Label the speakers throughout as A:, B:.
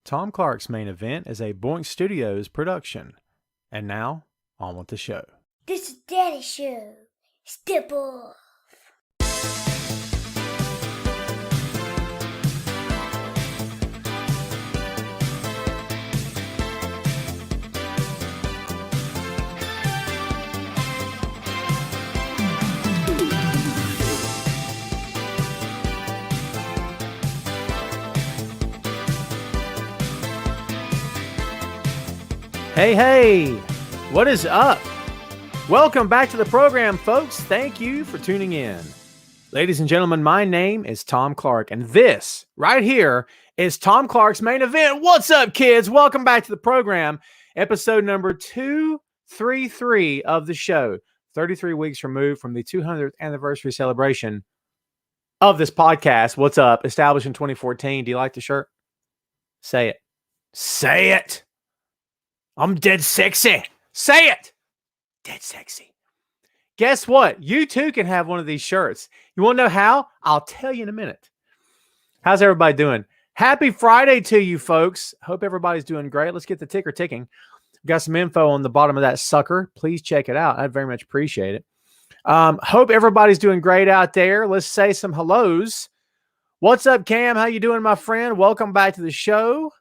A: Tom Clark's Main Event is a Boink Studios production. And now, on with the show.
B: This is Daddy Show. Step off.
A: Hey, what is up? Welcome back to the program, folks. Thank you for tuning in. Ladies and gentlemen, my name is Tom Clark, and this right here is Tom Clark's Main Event. What's up, kids? Welcome back to the program. Episode number 233 of the show. 33 weeks removed from the 200th anniversary celebration of this podcast. What's up? Established in 2014. Do you like the shirt? Say it. Say it. I'm dead sexy. Say it. Dead sexy. Guess what? You too can have one of these shirts. You want to know how? I'll tell you in a minute. How's everybody doing? Happy Friday to you, folks. Hope everybody's doing great. Let's get the ticker ticking. Got some info on the bottom of that sucker. Please check it out. I'd very much appreciate it. Hope everybody's doing great out there. Let's say some hellos. What's up, Cam? How you doing, my friend? Welcome back to the show.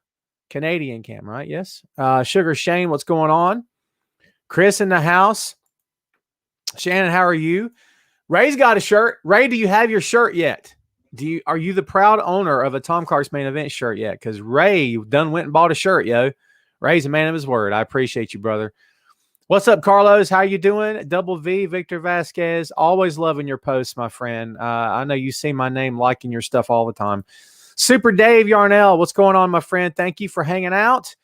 A: Canadian Cam, right? Yes. Sugar Shane, what's going on? Chris in the house. Shannon, how are you? Ray's got a shirt. Ray, do you have your shirt yet? Are you the proud owner of a Tom Clark's Main Event shirt yet? Because Ray done went and bought a shirt, yo. Ray's a man of his word. I appreciate you, brother. What's up, Carlos? How you doing? Double V, Victor Vasquez. Always loving your posts, my friend. I know you see my name liking your stuff all the time. Super Dave Yarnell, what's going on, my friend? Thank you for hanging out.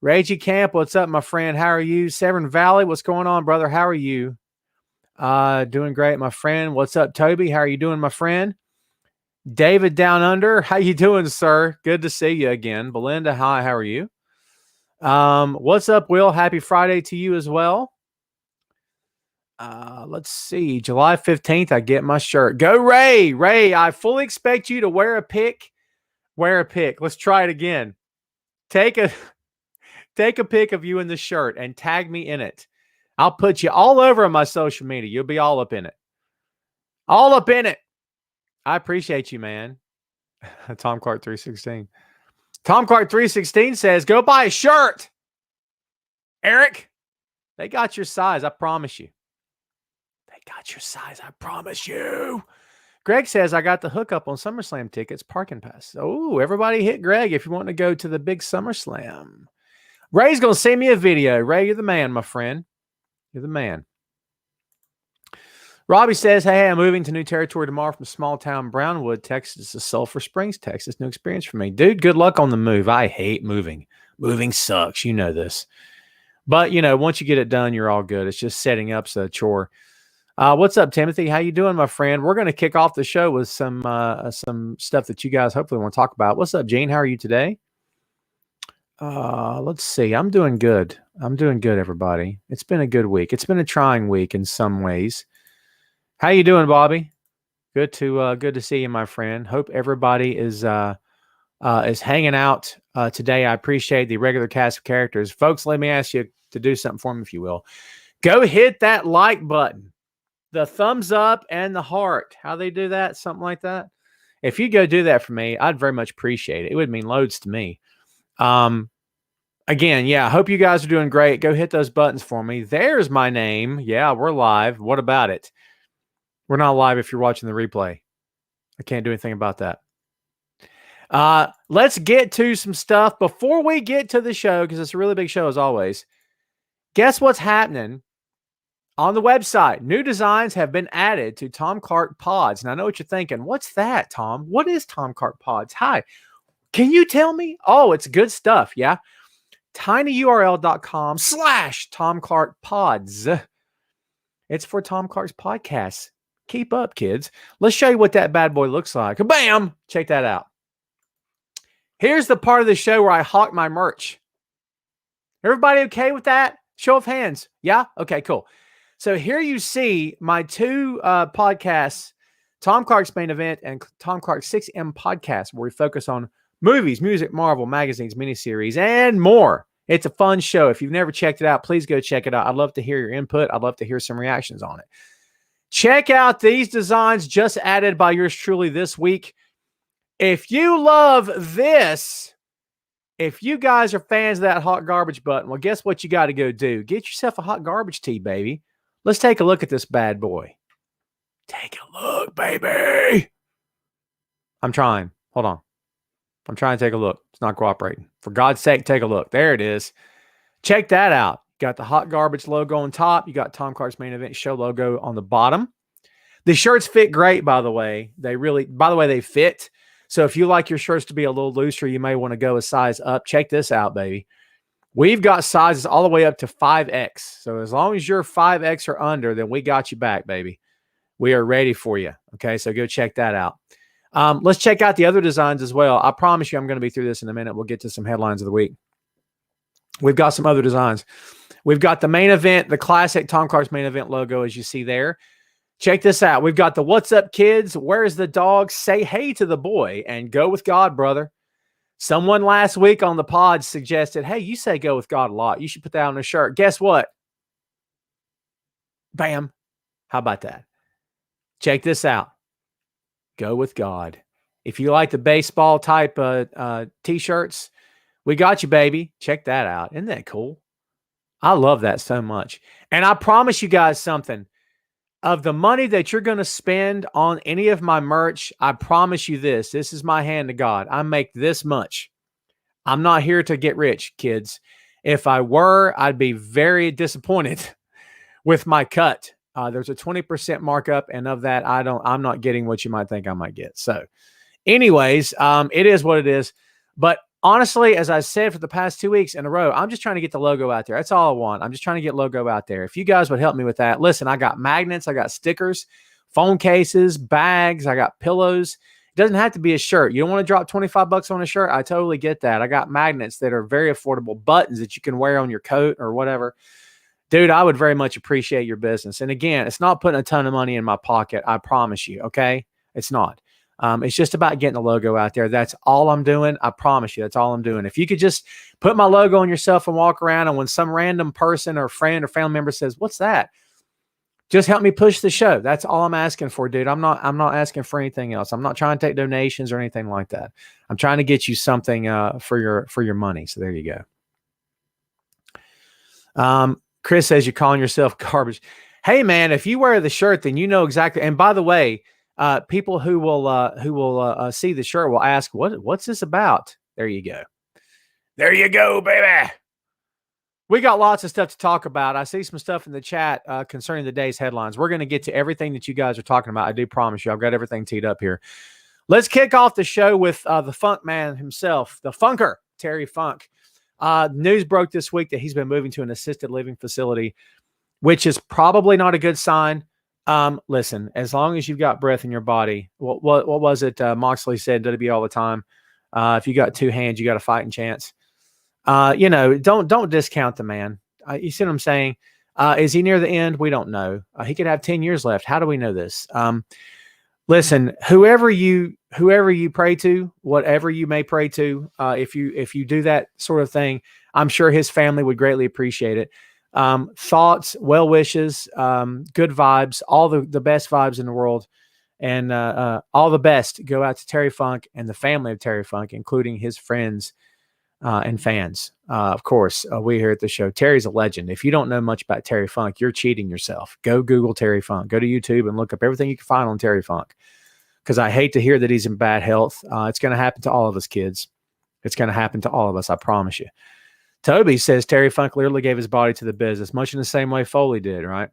A: Reggie Camp, what's up, my friend? How are you? Severn Valley, what's going on, brother? How are you? Doing great, my friend. What's up, Toby? How are you doing, my friend? David Down Under, how you doing, sir? Good to see you again. Belinda, hi, how are you? What's up, Will? Happy Friday to you as well. Let's see. July 15th, I get my shirt. Go, Ray. Ray, I fully expect you to wear a pic. Wear a pic. Let's try it again. Take a pic of you in the shirt and tag me in it. I'll put you all over on my social media. You'll be all up in it. All up in it. I appreciate you, man. Tom Clark 316. Tom Clark 316 says, go buy a shirt. Eric, they got your size. I promise you. They got your size. I promise you. Greg says, I got the hookup on SummerSlam tickets, parking pass. Oh, everybody hit Greg if you want to go to the big SummerSlam. Ray's going to send me a video. Ray, you're the man, my friend. You're the man. Robbie says, hey, I'm moving to new territory tomorrow from small town Brownwood, Texas to Sulphur Springs, Texas. New experience for me. Dude, good luck on the move. I hate moving. Moving sucks. You know this. But, once you get it done, you're all good. It's just setting up a chore. What's up, Timothy? How you doing, my friend? We're going to kick off the show with some stuff that you guys hopefully want to talk about. What's up, Gene? How are you today? Let's see. I'm doing good. Everybody. It's been a good week. It's been a trying week in some ways. How you doing, Bobby? Good to see you, my friend. Hope everybody is hanging out today. I appreciate the regular cast of characters. Folks, let me ask you to do something for me, if you will. Go hit that like button. The thumbs up and the heart. How they do that? Something like that. If you go do that for me, I'd very much appreciate it. It would mean loads to me. Again, yeah, I hope you guys are doing great. Go hit those buttons for me. There's my name. Yeah, we're live. What about it? We're not live if you're watching the replay. I can't do anything about that. Let's get to some stuff before we get to the show, because it's a really big show as always. Guess what's happening? On the website, new designs have been added to Tom Clark Pods. Now, I know what you're thinking. What's that, Tom? What is Tom Clark Pods? Hi. Can you tell me? Oh, it's good stuff. Yeah. tinyurl.com/Tom Clark Pods. It's for Tom Clark's podcast. Keep up, kids. Let's show you what that bad boy looks like. Bam! Check that out. Here's the part of the show where I hawk my merch. Everybody okay with that? Show of hands. Yeah? Okay, cool. So here you see my two podcasts, Tom Clark's Main Event and Tom Clark's 6M podcast, where we focus on movies, music, Marvel, magazines, miniseries, and more. It's a fun show. If you've never checked it out, please go check it out. I'd love to hear your input. I'd love to hear some reactions on it. Check out these designs just added by yours truly this week. If you love this, if you guys are fans of that hot garbage button, well, guess what you got to go do? Get yourself a hot garbage tee, baby. Let's take a look at this bad boy. Take a look, baby. I'm trying. Hold on. I'm trying to take a look. It's not cooperating. For God's sake, take a look. There it is. Check that out. Got the hot garbage logo on top. You got Tom Clark's Main Event Show logo on the bottom. The shirts fit great, by the way. They fit. So if you like your shirts to be a little looser, you may want to go a size up. Check this out, baby. We've got sizes all the way up to 5X. So as long as you're 5X or under, then we got you back, baby. We are ready for you. Okay, so go check that out. Let's check out the other designs as well. I promise you I'm going to be through this in a minute. We'll get to some headlines of the week. We've got some other designs. We've got the main event, the classic Tom Clark's Main Event logo, as you see there. Check this out. We've got the What's Up Kids, Where's the Dog, Say Hey to the Boy, and Go with God, brother. Someone last week on the pod suggested, hey, you say go with God a lot. You should put that on a shirt. Guess what? Bam. How about that? Check this out. Go with God. If you like the baseball type t-shirts, we got you, baby. Check that out. Isn't that cool? I love that so much. And I promise you guys something. Of the money that you're going to spend on any of my merch, I promise you this. This is my hand to God. I make this much. I'm not here to get rich, kids. If I were, I'd be very disappointed with my cut. There's a 20% markup, and of that, I'm not getting what you might think I might get. So anyways, it is what it is. But honestly, as I said for the past 2 weeks in a row, I'm just trying to get the logo out there. That's all I want. I'm just trying to get logo out there. If you guys would help me with that, listen, I got magnets, I got stickers, phone cases, bags, I got pillows. It doesn't have to be a shirt. You don't want to drop $25 on a shirt. I totally get that. I got magnets that are very affordable, buttons that you can wear on your coat or whatever. Dude, I would very much appreciate your business. And again, it's not putting a ton of money in my pocket. I promise you. Okay. It's not. It's just about getting the logo out there. That's all I'm doing. I promise you. That's all I'm doing. If you could just put my logo on yourself and walk around, and when some random person or friend or family member says, what's that? Just help me push the show. That's all I'm asking for, dude. I'm not asking for anything else. I'm not trying to take donations or anything like that. I'm trying to get you something for your money. So there you go. Chris says you're calling yourself garbage. Hey man, if you wear the shirt, then you know exactly. And by the way, people who will see the shirt will ask, what's this about? There you go. There you go, baby. We got lots of stuff to talk about. I see some stuff in the chat concerning the day's headlines. We're going to get to everything that you guys are talking about. I do promise you. I've got everything teed up here. Let's kick off the show with the Funk Man himself, the Funker, Terry Funk. News broke this week that he's been moving to an assisted living facility, which is probably not a good sign. Listen, as long as you've got breath in your body, what was it? Moxley said WWE all the time. If you got two hands, you got a fighting chance. Don't discount the man. You see what I'm saying? Is he near the end? We don't know. He could have 10 years left. How do we know this? Listen, whoever you pray to, whatever you may pray to, if you do that sort of thing, I'm sure his family would greatly appreciate it. Thoughts, well wishes, good vibes, all the best vibes in the world, and all the best go out to Terry Funk and the family of Terry Funk, including his friends and fans. Of course, we here at the show. Terry's a legend. If you don't know much about Terry Funk, you're cheating yourself. Go Google Terry Funk. Go to YouTube and look up everything you can find on Terry Funk. Because I hate to hear that he's in bad health. It's going to happen to all of us, kids. It's going to happen to all of us. I promise you. Toby says Terry Funk literally gave his body to the business, much in the same way Foley did, right?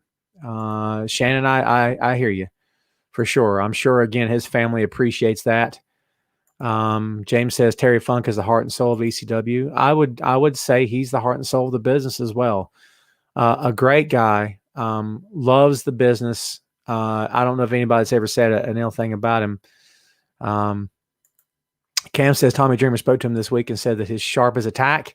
A: Shannon, I hear you for sure. I'm sure, again, his family appreciates that. James says Terry Funk is the heart and soul of ECW. I would say he's the heart and soul of the business as well. A great guy, loves the business. I don't know if anybody's ever said an ill thing about him. Cam says Tommy Dreamer spoke to him this week and said that his sharp as attack,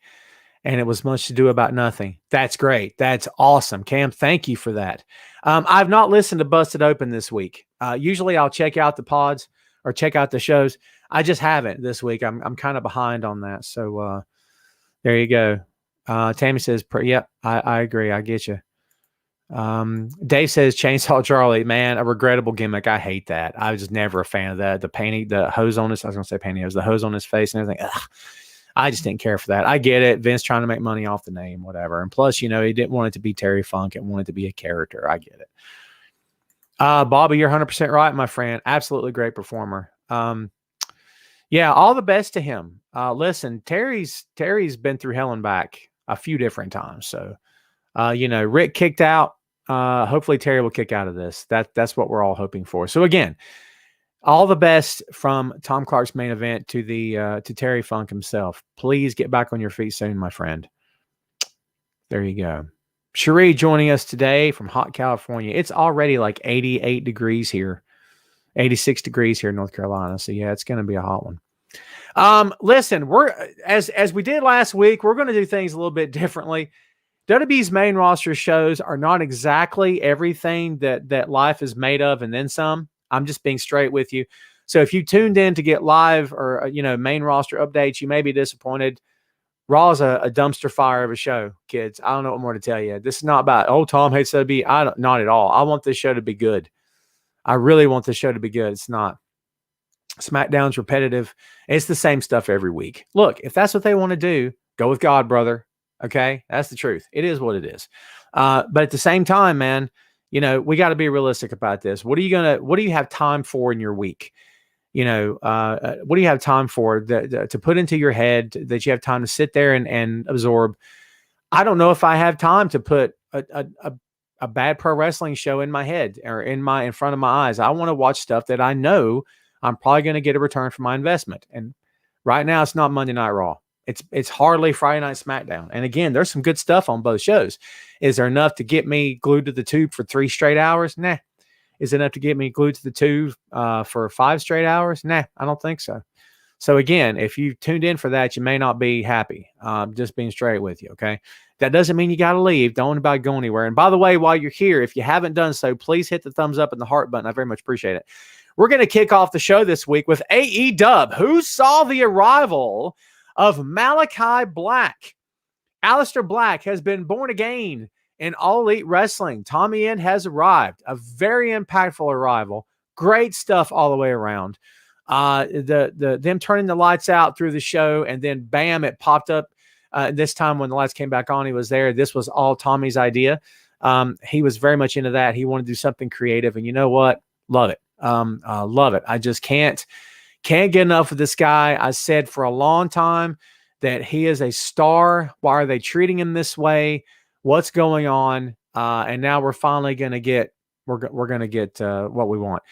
A: and it was much to do about nothing. That's great. That's awesome. Cam, thank you for that. I've not listened to Busted Open this week. Usually I'll check out the pods or check out the shows. I just haven't this week. I'm kind of behind on that. So there you go. Tammy says, yep, I agree. I get you. Dave says Chainsaw Charlie, man, a regrettable gimmick. I hate that. I was just never a fan of that. The hose on his, I was going to say pantyhose, the hose on his face and everything. Ugh, I just didn't care for that. I get it. Vince trying to make money off the name, whatever. And plus, he didn't want it to be Terry Funk. It wanted to be a character. I get it. Bobby, you're 100% right, my friend. Absolutely great performer. Yeah, all the best to him. Listen, Terry's been through hell and back a few different times. So, Rick kicked out. Hopefully Terry will kick out of this. That's what we're all hoping for. So again, all the best from Tom Clark's main event to Terry Funk himself. Please get back on your feet soon, my friend. There you go. Cherie joining us today from hot California. It's already like 88 degrees here, 86 degrees here in North Carolina. So yeah, it's going to be a hot one. Listen, we're as we did last week, we're going to do things a little bit differently. WWE's main roster shows are not exactly everything that life is made of and then some. I'm just being straight with you. So if you tuned in to get live or, main roster updates, you may be disappointed. Raw is a dumpster fire of a show, kids. I don't know what more to tell you. This is not about, Tom hates WWE. Not at all. I want this show to be good. I really want this show to be good. It's not. SmackDown's repetitive. It's the same stuff every week. Look, if that's what they want to do, go with God, brother. Okay, that's the truth. It is what it is. But at the same time, man, we got to be realistic about this. What do you have time for in your week? What do you have time for to put into your head that you have time to sit there and absorb? I don't know if I have time to put a bad pro wrestling show in my head or in front of my eyes. I want to watch stuff that I know I'm probably going to get a return for my investment. And right now it's not Monday Night Raw. It's hardly Friday Night SmackDown. And again, there's some good stuff on both shows. Is there enough to get me glued to the tube for 3 straight hours? Nah. Is it enough to get me glued to the tube for 5 straight hours? Nah, I don't think so. So again, if you tuned in for that, you may not be happy. Just being straight with you, okay? That doesn't mean you got to leave. Don't about go anywhere. And by the way, while you're here, if you haven't done so, please hit the thumbs up and the heart button. I very much appreciate it. We're going to kick off the show this week with AEW, who saw the arrival of Malachi Black. Aleister Black has been born again in All Elite Wrestling. Tommy End has arrived. A very impactful arrival. Great stuff all the way around. Them turning the lights out through the show, and then bam, it popped up. This time when the lights came back on, he was there. This was all Tommy's idea. He was very much into that. He wanted to do something creative, and you know what? Love it. Love it. I just can't get enough of this guy. I said for a long time that he is a star. Why are they treating him this way? What's going on? And now we're finally going to get, we're going to get what we want.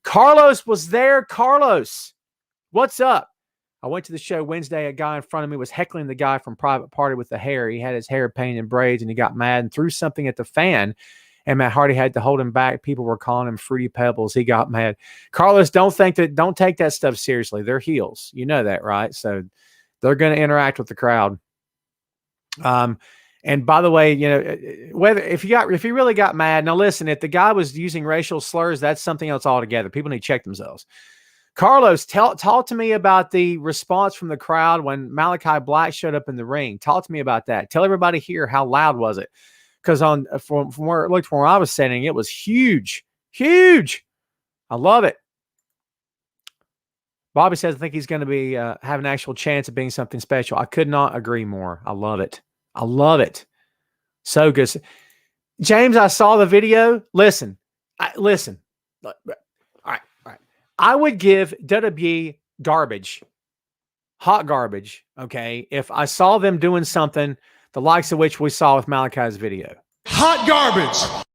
A: Carlos was there. Carlos, what's up? I went to the show Wednesday. A guy in front of me was heckling the guy from Private Party with the hair. He had his hair painted in braids and he got mad and threw something at the fan. And Matt Hardy had to hold him back. People were calling him Fruity Pebbles. He got mad. Carlos, don't take that stuff seriously. They're heels. You know that, right? So they're going to interact with the crowd. And by the way, if you really got mad, now listen, if the guy was using racial slurs, that's something else altogether. People need to check themselves. Carlos, talk to me about the response from the crowd when Malachi Black showed up in the ring. Talk to me about that. Tell everybody here, how loud was it? Because from where it looked from where I was sitting, it was huge. Huge. I love it. Bobby says, I think he's going to be have an actual chance of being something special. I could not agree more. I love it. I love it. So good. James, I saw the video. Listen. All right. I would give WWE garbage, hot garbage, okay, if I saw them doing something the likes of which we saw with Malachi's video.
C: Hot garbage.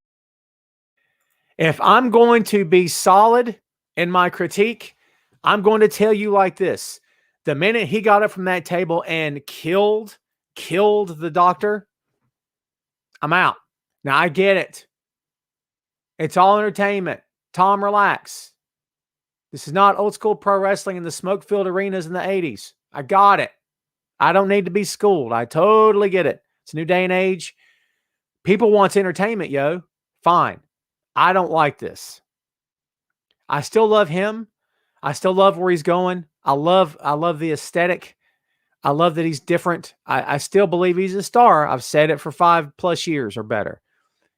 A: If I'm going to be solid in my critique, I'm going to tell you like this. The minute he got up from that table and killed the doctor, I'm out. Now, I get it. It's all entertainment. Tom, relax. This is not old school pro wrestling in the smoke-filled arenas in the 80s. I got it. I don't need to be schooled. I totally get it. It's a new day and age. People want entertainment, yo. Fine. I don't like this. I still love him. I still love where he's going. I love the aesthetic. I love that he's different. I still believe he's a star. I've said it for 5+ years or better.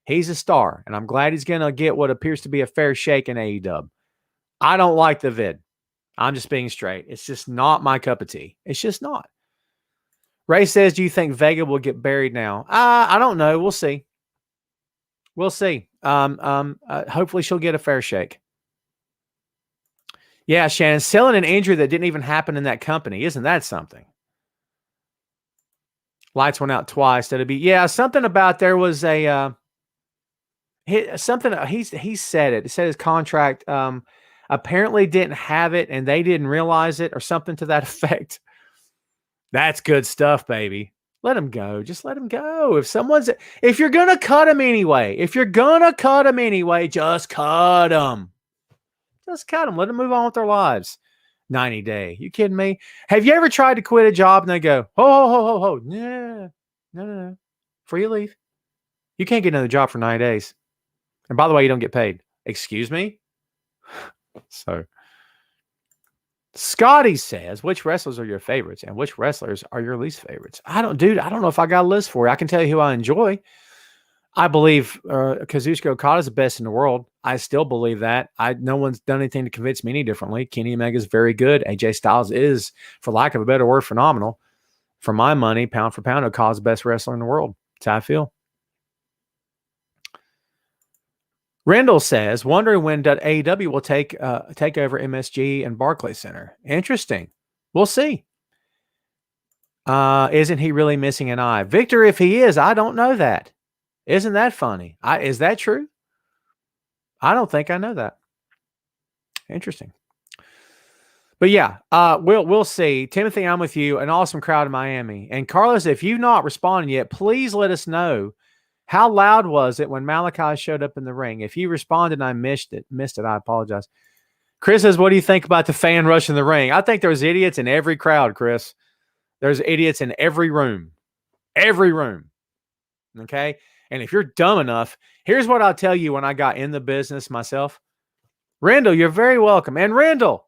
A: He's a star, and I'm glad he's going to get what appears to be a fair shake in AEW. I don't like the vid. I'm just being straight. It's just not my cup of tea. It's just not. Ray says, do you think Vega will get buried now? I don't know. We'll see. We'll see. Hopefully she'll get a fair shake. Yeah, Shannon, selling an injury that didn't even happen in that company. Isn't that something? Lights went out twice. That'd be, yeah, something about there was a, something, he said it. He said his contract apparently didn't have it and they didn't realize it or something to that effect. That's good stuff, baby. Let him go. Just let him go. If you're going to cut him anyway, just cut him. Just cut them. Let them move on with their lives. 90 day. You kidding me? Have you ever tried to quit a job and they go, ho. No. Before you leave, you can't get another job for 90 days. And by the way, you don't get paid. Excuse me? So, Scotty says, which wrestlers are your favorites and which wrestlers are your least favorites? I don't know if I got a list for you. I can tell you who I enjoy. I believe Kazuchika Okada is the best in the world. I still believe that. No one's done anything to convince me any differently. Kenny Omega is very good. AJ Styles is, for lack of a better word, phenomenal. For my money, pound for pound, Okada's the best wrestler in the world. That's how I feel. Rendell says, wondering when AEW will take over MSG and Barclays Center. Interesting. We'll see. Isn't he really missing an eye? Victor, if he is, I don't know that. Isn't that funny? Is that true? I don't think I know that. Interesting. But yeah, we'll see. Timothy, I'm with you. An awesome crowd in Miami. And Carlos, if you've not responded yet, please let us know. How loud was it when Malachi showed up in the ring? If you responded and I missed it, I apologize. Chris says, what do you think about the fan rush in the ring? I think there's idiots in every crowd, Chris. There's idiots in every room. Every room. Okay? And if you're dumb enough, here's what I'll tell you when I got in the business myself. Rendell, you're very welcome. And Rendell,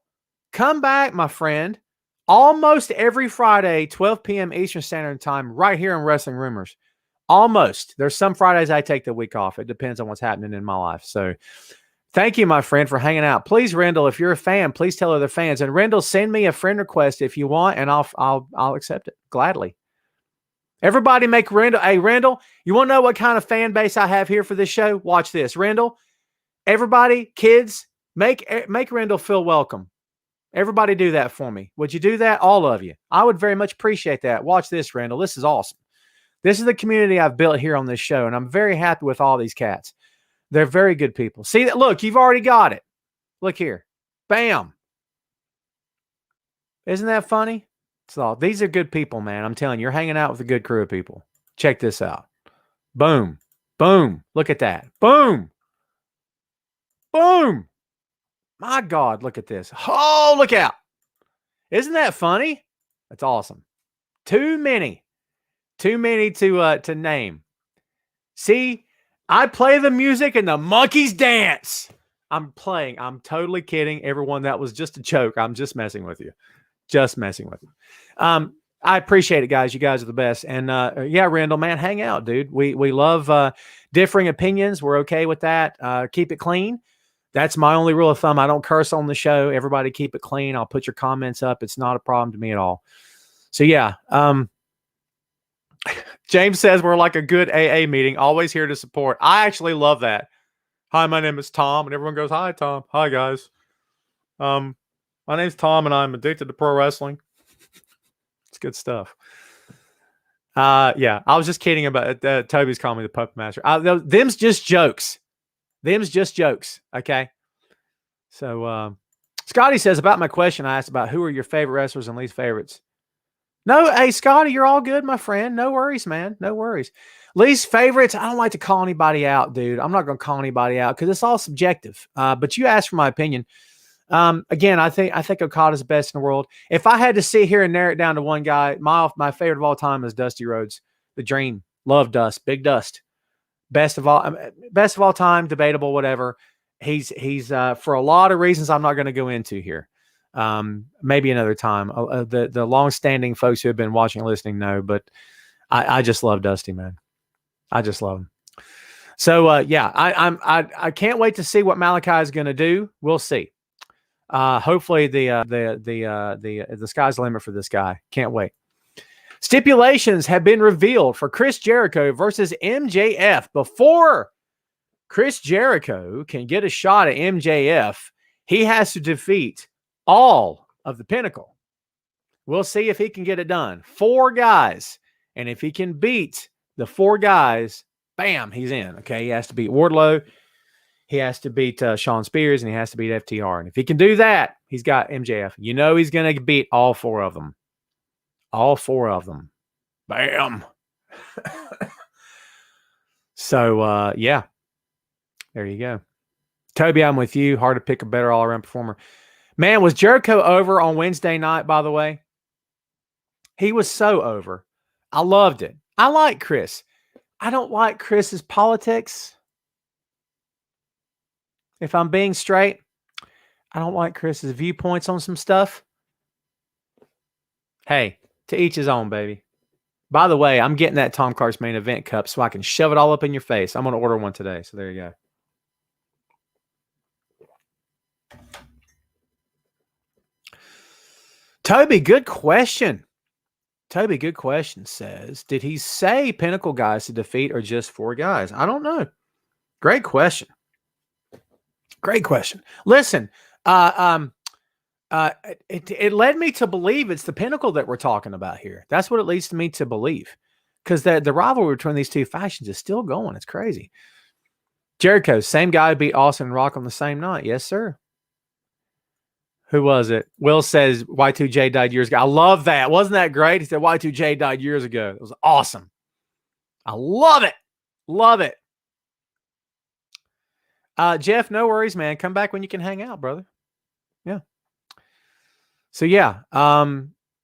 A: come back, my friend, almost every Friday, 12 p.m. Eastern Standard Time, right here on Wrestling Rumors. Almost. There's some Fridays I take the week off. It depends on what's happening in my life. So thank you, my friend, for hanging out. Please, Rendell, if you're a fan, please tell other fans. And Rendell, send me a friend request if you want, and I'll accept it gladly. Everybody make Rendell. Hey, Rendell, you want to know what kind of fan base I have here for this show? Watch this. Rendell, everybody, kids, make Rendell feel welcome. Everybody do that for me. Would you do that? All of you. I would very much appreciate that. Watch this, Rendell. This is awesome. This is the community I've built here on this show, and I'm very happy with all these cats. They're very good people. See that? Look, you've already got it. Look here. Bam. Isn't that funny? So these are good people, man. I'm telling you, you're hanging out with a good crew of people. Check this out. Boom. Boom. Look at that. Boom. Boom. My God, look at this. Oh, look out. Isn't that funny? That's awesome. Too many to name. See, I play the music and the monkeys dance. I'm totally kidding. Everyone, that was just a joke. I'm just messing with you. I appreciate it, guys. You guys are the best. And yeah, Rendell, man, hang out, dude. We love differing opinions. We're okay with that. Keep it clean. That's my only rule of thumb. I don't curse on the show. Everybody keep it clean. I'll put your comments up. It's not a problem to me at all. So yeah. James says we're like a good AA meeting, always here to support. I actually love that. Hi, my name is Tom, and everyone goes, hi, Tom. Hi, guys. My name's Tom, and I'm addicted to pro wrestling. It's good stuff. Yeah, I was just kidding about Toby's calling me the Puppet Master. Them's just jokes. Okay? So, Scotty says, about my question I asked about who are your favorite wrestlers and least favorites. No, hey, Scotty, you're all good, my friend. No worries, man. No worries. Least favorites, I don't like to call anybody out, dude. I'm not going to call anybody out because it's all subjective. But you asked for my opinion. Again, I think Okada's the best in the world. If I had to sit here and narrow it down to one guy, my favorite of all time is Dusty Rhodes. The Dream. Love Dust. Big Dust. Best of all time, debatable, whatever. He's for a lot of reasons I'm not going to go into here. Maybe another time. The long-standing folks who have been watching and listening know, but I just love Dusty, man. I just love him. So yeah, I can't wait to see what Malachi is going to do. We'll see. Hopefully the sky's the limit for this guy. Can't wait. Stipulations have been revealed for Chris Jericho versus MJF. Before Chris Jericho can get a shot at MJF, he has to defeat all of the Pinnacle. We'll see if he can get it done. 4 guys. And if he can beat the 4 guys, bam, he's in. Okay, he has to beat Wardlow. He has to beat Shawn Spears, and he has to beat FTR. And if he can do that, he's got MJF. You know he's going to beat all 4 of them. All 4 of them. Bam. So, yeah. There you go. Toby, I'm with you. Hard to pick a better all-around performer. Man, was Jericho over on Wednesday night, by the way? He was so over. I loved it. I like Chris. I don't like Chris's politics. If I'm being straight, I don't like Chris's viewpoints on some stuff. Hey, to each his own, baby. By the way, I'm getting that Tom Clark's Main Event cup so I can shove it all up in your face. I'm going to order one today. So there you go. Toby, good question. Toby, good question, says, did he say Pinnacle guys to defeat or just 4 guys? I don't know. Great question. Great question. Listen, it led me to believe it's the Pinnacle that we're talking about here. That's what it leads me to believe, because the rivalry between these 2 factions is still going. It's crazy. Jericho, same guy beat Austin and Rock on the same night. Yes, sir. Who was it? Will says Y2J died years ago. I love that. Wasn't that great? He said Y2J died years ago. It was awesome. I love it. Love it. Jeff, no worries, man. Come back when you can hang out, brother. Yeah. So, yeah.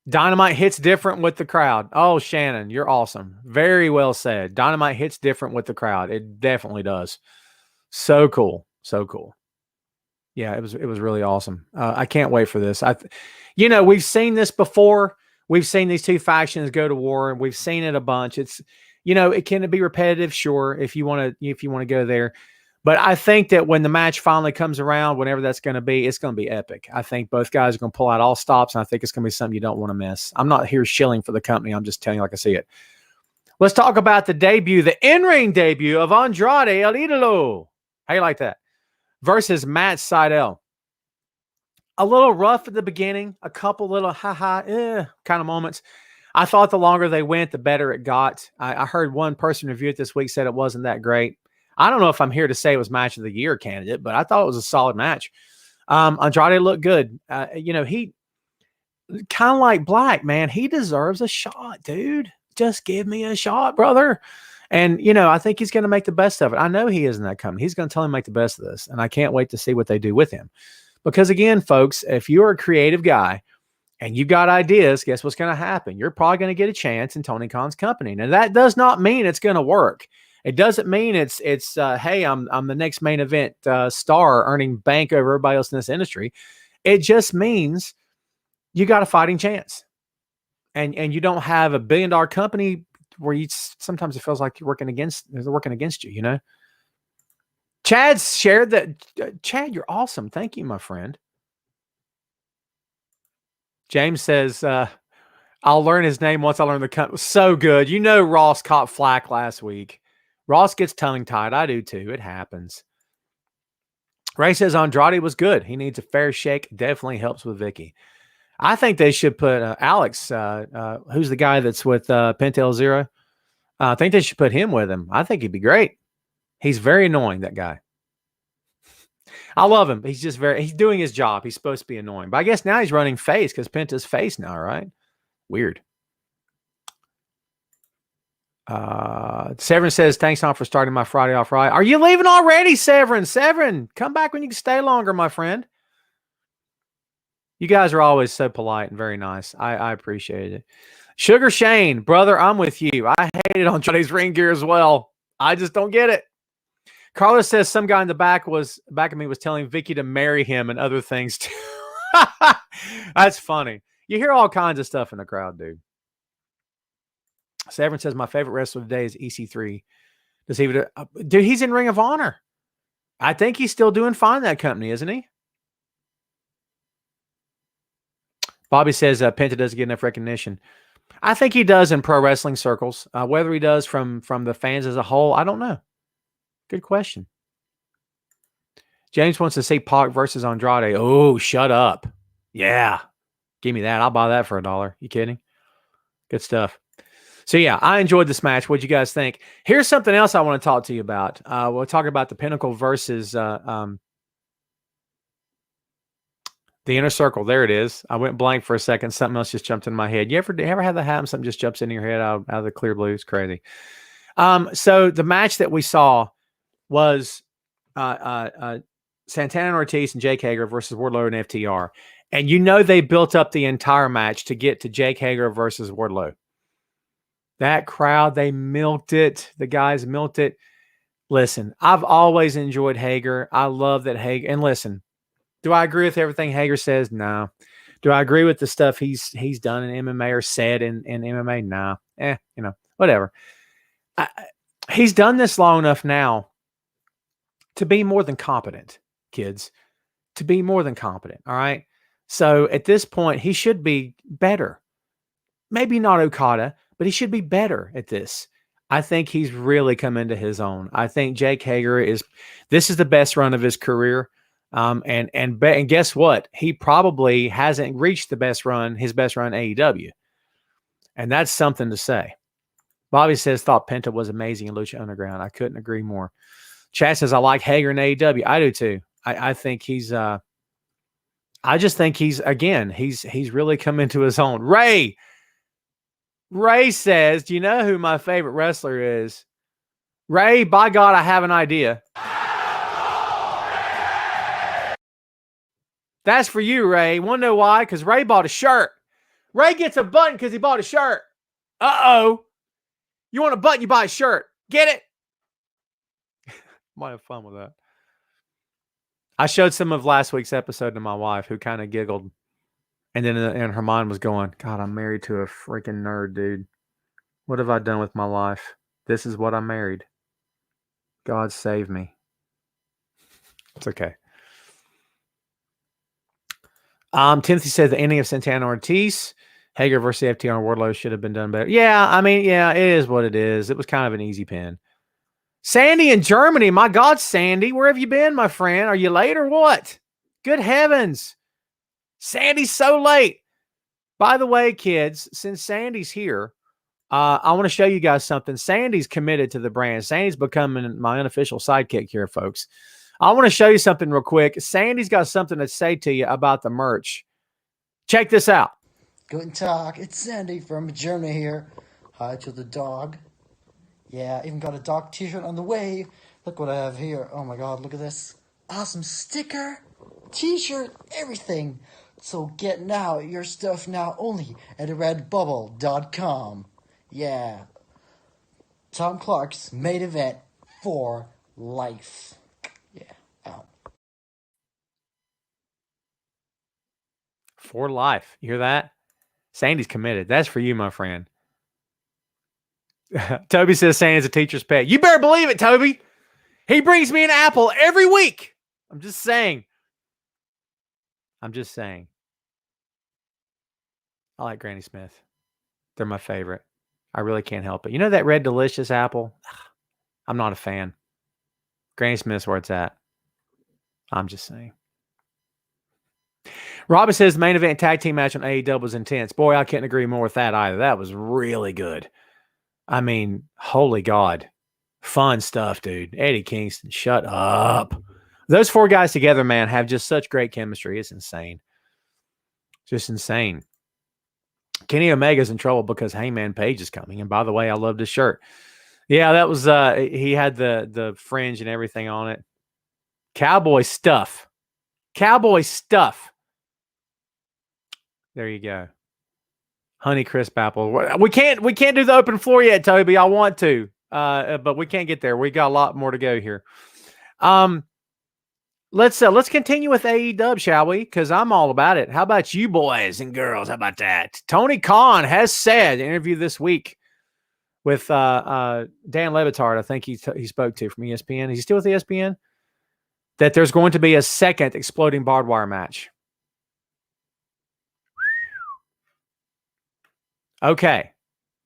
A: Dynamite hits different with the crowd. Oh, Shannon, you're awesome. Very well said. Dynamite hits different with the crowd. It definitely does. So cool. So cool. Yeah, it was really awesome. I can't wait for this. We've seen this before. We've seen these 2 factions go to war, and we've seen it a bunch. It's, it can be repetitive, sure, if you want to go there. But I think that when the match finally comes around, whenever that's going to be, it's going to be epic. I think both guys are going to pull out all stops, and I think it's going to be something you don't want to miss. I'm not here shilling for the company. I'm just telling you like I see it. Let's talk about the debut, the in-ring debut of Andrade El Idolo. How you like that? Versus Matt Sydal. A little rough at the beginning, a couple little kind of moments. I thought the longer they went, the better it got. I heard one person review it this week said it wasn't that great. I don't know if I'm here to say it was match of the year candidate, but I thought it was a solid match. Andrade looked good. He kind of like Black, man. He deserves a shot, dude. Just give me a shot, brother. And, I think he's going to make the best of it. I know he is in that company. He's going to tell him to make the best of this. And I can't wait to see what they do with him. Because, again, folks, if you're a creative guy and you've got ideas, guess what's going to happen? You're probably going to get a chance in Tony Khan's company. Now, that does not mean it's going to work. It doesn't mean it's hey, I'm the next main event star earning bank over everybody else in this industry. It just means you got a fighting chance. And you don't have a $1 billion company where sometimes it feels like they're working against you, Chad shared that. Chad, you're awesome. Thank you, my friend. James says, I'll learn his name once I learn the company. So good. Ross caught flack last week. Ross gets tongue-tied. I do too. It happens. Ray says Andrade was good. He needs a fair shake. Definitely helps with Vicky. I think they should put Alex, who's the guy that's with Pentel Zero. I think they should put him with him. I think he'd be great. He's very annoying, that guy. I love him. He's doing his job. He's supposed to be annoying. But I guess now he's running face because Penta's face now, right? Weird. Severin says, thanks, Tom, for starting my Friday off right. Are you leaving already, Severin? Severin, come back when you can stay longer, my friend. You guys are always so polite and very nice. I appreciate it. Sugar Shane, brother, I'm with you. I hated Andrade's ring gear as well. I just don't get it. Carlos says some guy in the back of me was telling Vicky to marry him and other things too. That's funny. You hear all kinds of stuff in the crowd, dude. Severn says my favorite wrestler today is EC3. Does he? Dude, he's in Ring of Honor. I think he's still doing fine in that company, isn't he? Bobby says Penta doesn't get enough recognition. I think he does in pro wrestling circles. Whether he does from the fans as a whole, I don't know. Good question. James wants to see Pac versus Andrade. Oh, shut up. Yeah. Give me that. I'll buy that for $1. You kidding? Good stuff. So, yeah, I enjoyed this match. What'd you guys think? Here's something else I want to talk to you about. We'll talk about the Pinnacle versus the Inner Circle. There it is. I went blank for a second. Something else just jumped in my head. You ever have that happen? Something just jumps in your head out of the clear blue? It's crazy. So the match that we saw was Santana and Ortiz and Jake Hager versus Wardlow and FTR. And you know they built up the entire match to get to Jake Hager versus Wardlow. That crowd, they milked it. The guys milked it. Listen, I've always enjoyed Hager. I love that Hager. And listen, do I agree with everything Hager says? No. Do I agree with the stuff he's done in MMA or said in MMA? No. Whatever. He's done this long enough now to be more than competent, kids. To be more than competent, all right? So at this point, he should be better. Maybe not Okada, but he should be better at this. I think he's really come into his own. I think Jake Hager this is the best run of his career. And guess what? He probably hasn't reached his best run in AEW. And that's something to say. Bobby says, thought Penta was amazing in Lucha Underground. I couldn't agree more. Chad says, I like Hager in AEW. I do too. I think he's, I just think he's really come into his own. Ray says, do you know who my favorite wrestler is? Ray, by God, I have an idea. That's for you, Ray. Want to know why? Because Ray bought a shirt. Ray gets a button because he bought a shirt. Uh-oh. You want a button, you buy a shirt. Get it? Might have fun with that. I showed some of last week's episode to my wife, who kind of giggled. And then in her mind was going, God, I'm married to a freaking nerd, dude. What have I done with my life? This is what I married. God save me. It's okay. Timothy said the ending of Santana Ortiz, Hager versus FTR and Wardlow should have been done better. Yeah, I mean, yeah, it is what it is. It was kind of an easy pin. Sandy in Germany. My God, Sandy, where have you been, my friend? Are you late or what? Good heavens. Sandy's so late. By the way, kids, since Sandy's here, I want to show you guys something. Sandy's committed to the brand. Sandy's becoming my unofficial sidekick here, folks. I want to show you something real quick. Sandy's got something to say to you about the merch. Check this out.
D: Guten Tag, it's Sandy from Germany here. Hi to the dog. Yeah, even got a dog t-shirt on the way. Look what I have here. Oh my God, look at this. Awesome sticker, t-shirt, everything. So get now your stuff now only at redbubble.com. Yeah. Tom Clark's main event for life. Yeah. Out.
A: For life. You hear that? Sandy's committed. That's for you, my friend. Toby says Sandy's a teacher's pet. You better believe it, Toby. He brings me an apple every week. I'm just saying. I like Granny Smith. They're my favorite. I really can't help it. You know that Red Delicious apple? I'm not a fan. Granny Smith's where it's at. I'm just saying. Robin says the main event tag team match on AEW was intense. Boy, I couldn't agree more with that either. That was really good. I mean, holy God. Fun stuff, dude. Eddie Kingston, shut up. Those four guys together, man, have just such great chemistry. It's insane. Just insane. Kenny Omega's in trouble because Hangman Page is coming. And by the way, I loved his shirt. Yeah, that was, he had the fringe and everything on it. Cowboy stuff. Cowboy stuff. There you go. Honey Crisp apple. We can't do the open floor yet, Toby. I want to, but we can't get there. We got a lot more to go here. let's continue with AEW, shall we? Because I'm all about it. How about you boys and girls? How about that? Tony Khan has said in an interview this week with Dan Le Batard, I think he spoke to from ESPN. Is he still with ESPN? That there's going to be a second exploding barbed wire match. Okay,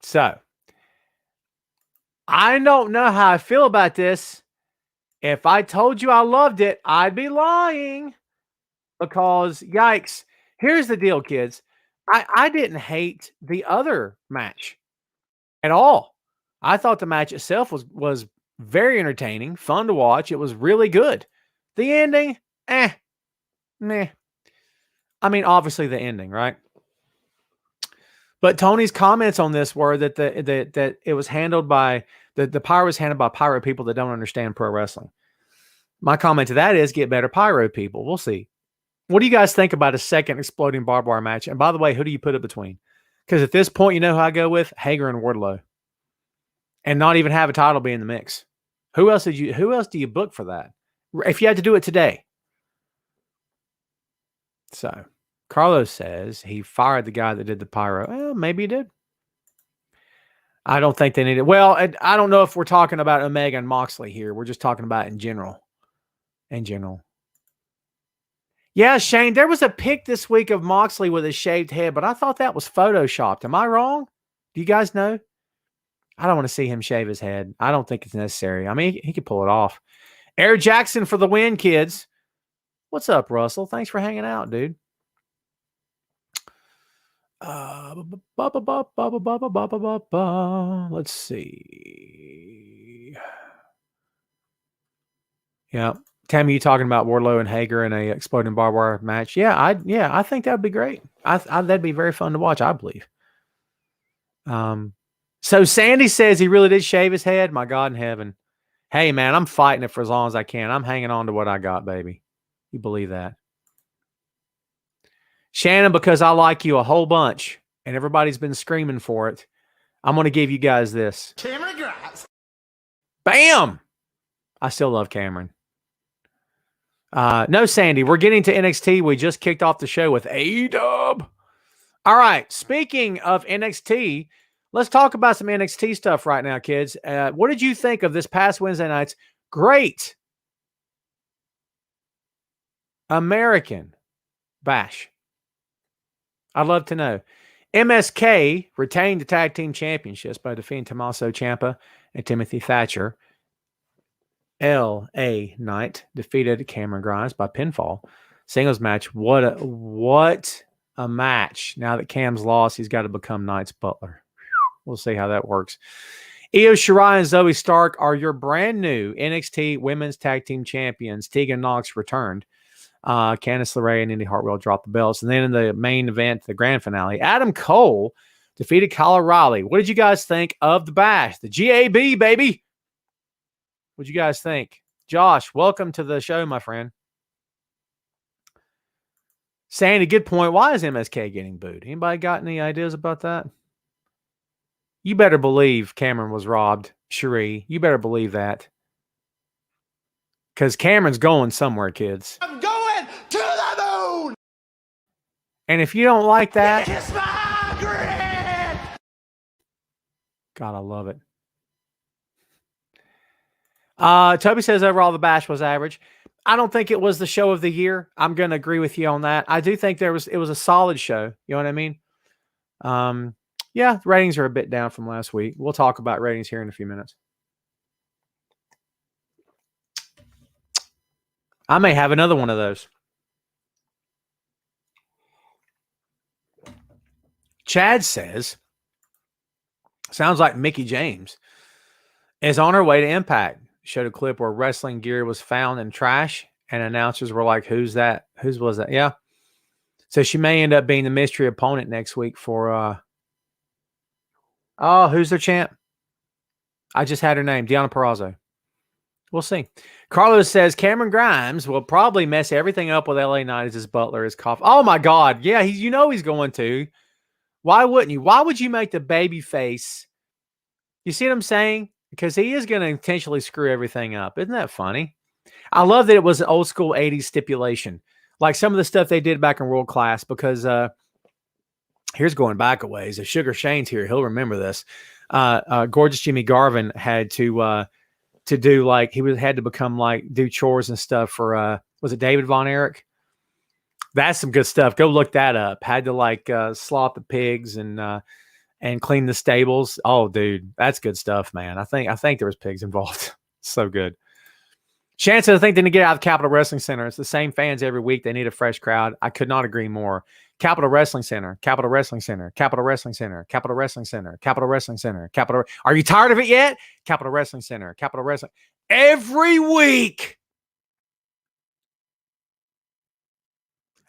A: so I don't know how I feel about this. If I told you I loved it, I'd be lying. Because, yikes. Here's the deal, kids. I didn't hate the other match at all. I thought the match itself was very entertaining, fun to watch. It was really good. The ending, meh. I mean, obviously the ending, right? But Tony's comments on this were that that it was handled by the pyro was handled by pyro people that don't understand pro wrestling. My comment to that is get better pyro people. We'll see. What do you guys think about a second exploding barbed wire match? And by the way, who do you put it between? Because at this point, you know who I go with? Hager and Wardlow. And not even have a title be in the mix. Who else do you book for that? If you had to do it today. So Carlos says he fired the guy that did the pyro. Well, maybe he did. I don't think they need it. Well, I don't know if we're talking about Omega and Moxley here. We're just talking about in general. In general. Yeah, Shane, there was a pic this week of Moxley with a shaved head, but I thought that was photoshopped. Am I wrong? Do you guys know? I don't want to see him shave his head. I don't think it's necessary. I mean, he could pull it off. Eric Jackson for the win, kids. What's up, Russell? Thanks for hanging out, dude. Let's see. Yeah. Tammy, you talking about Wardlow and Hager in a exploding barbed wire match? Yeah, I think that'd be great. That'd be very fun to watch, I believe. So Sandy says he really did shave his head. My God in heaven. Hey, man, I'm fighting it for as long as I can. I'm hanging on to what I got, baby. You believe that? Shannon, because I like you a whole bunch, and everybody's been screaming for it, I'm going to give you guys this.
C: Cameron Grimes.
A: Bam! I still love Cameron. No, Sandy, we're getting to NXT. We just kicked off the show with AEW. All right, speaking of NXT, let's talk about some NXT stuff right now, kids. What did you think of this past Wednesday night's great American Bash? I'd love to know. MSK retained the tag team championships by defeating Tommaso Ciampa and Timothy Thatcher. LA Knight defeated Cameron Grimes by pinfall. Singles match. What a match. Now that Cam's lost, he's got to become Knight's butler. We'll see how that works. Io Shirai and Zoe Stark are your brand new NXT Women's Tag Team Champions. Tegan Nox returned. Candice LeRae and Indy Hartwell dropped the belts. And then in the main event, the grand finale, Adam Cole defeated Kyle O'Reilly. What did you guys think of the Bash? The GAB, baby. What'd you guys think? Josh, welcome to the show, my friend. Sandy, good point. Why is MSK getting booed? Anybody got any ideas about that? You better believe Cameron was robbed, Cherie. You better believe that. Because Cameron's going somewhere, kids.
C: I'm going to the moon.
A: And if you don't like that,
C: Kiss my grid.
A: God, I love it. Toby says overall the Bash was average. I don't think it was the show of the year. I'm going to agree with you on that. I do think it was a solid show. You know what I mean? Yeah, the ratings are a bit down from last week. We'll talk about ratings here in a few minutes. I may have another one of those. Chad says, sounds like Mickie James is on her way to Impact. Showed a clip where wrestling gear was found in trash and announcers were like, who's that? Whose was that? Yeah. So she may end up being the mystery opponent next week for, who's their champ? I just had her name, Deonna Purrazzo. We'll see. Carlos says Cameron Grimes will probably mess everything up with LA Knight as his butler, his cough. Oh my God. Yeah, he's going to. Why wouldn't you? Why would you make the baby face? You see what I'm saying? Because he is going to intentionally screw everything up. Isn't that funny? I love that it was an old school 80s stipulation. Like some of the stuff they did back in World Class, because here's going back a ways. If Sugar Shane's here, he'll remember this. Gorgeous Jimmy Garvin had to do like, had to become like, do chores and stuff for, was it David Von Erich? That's some good stuff. Go look that up. Had to like slaughter the pigs and clean the stables. Oh, dude, that's good stuff, man. I think there was pigs involved. So good. Shan says, I think they need to get out of the Capitol Wrestling Center. It's the same fans every week. They need a fresh crowd. I could not agree more. Capitol Wrestling Center, Capitol Wrestling Center, Capitol Wrestling Center, Capitol Wrestling Center, Capitol Wrestling Center, Capitol. Are you tired of it yet? Capitol Wrestling Center, Capitol Wrestling. Every week.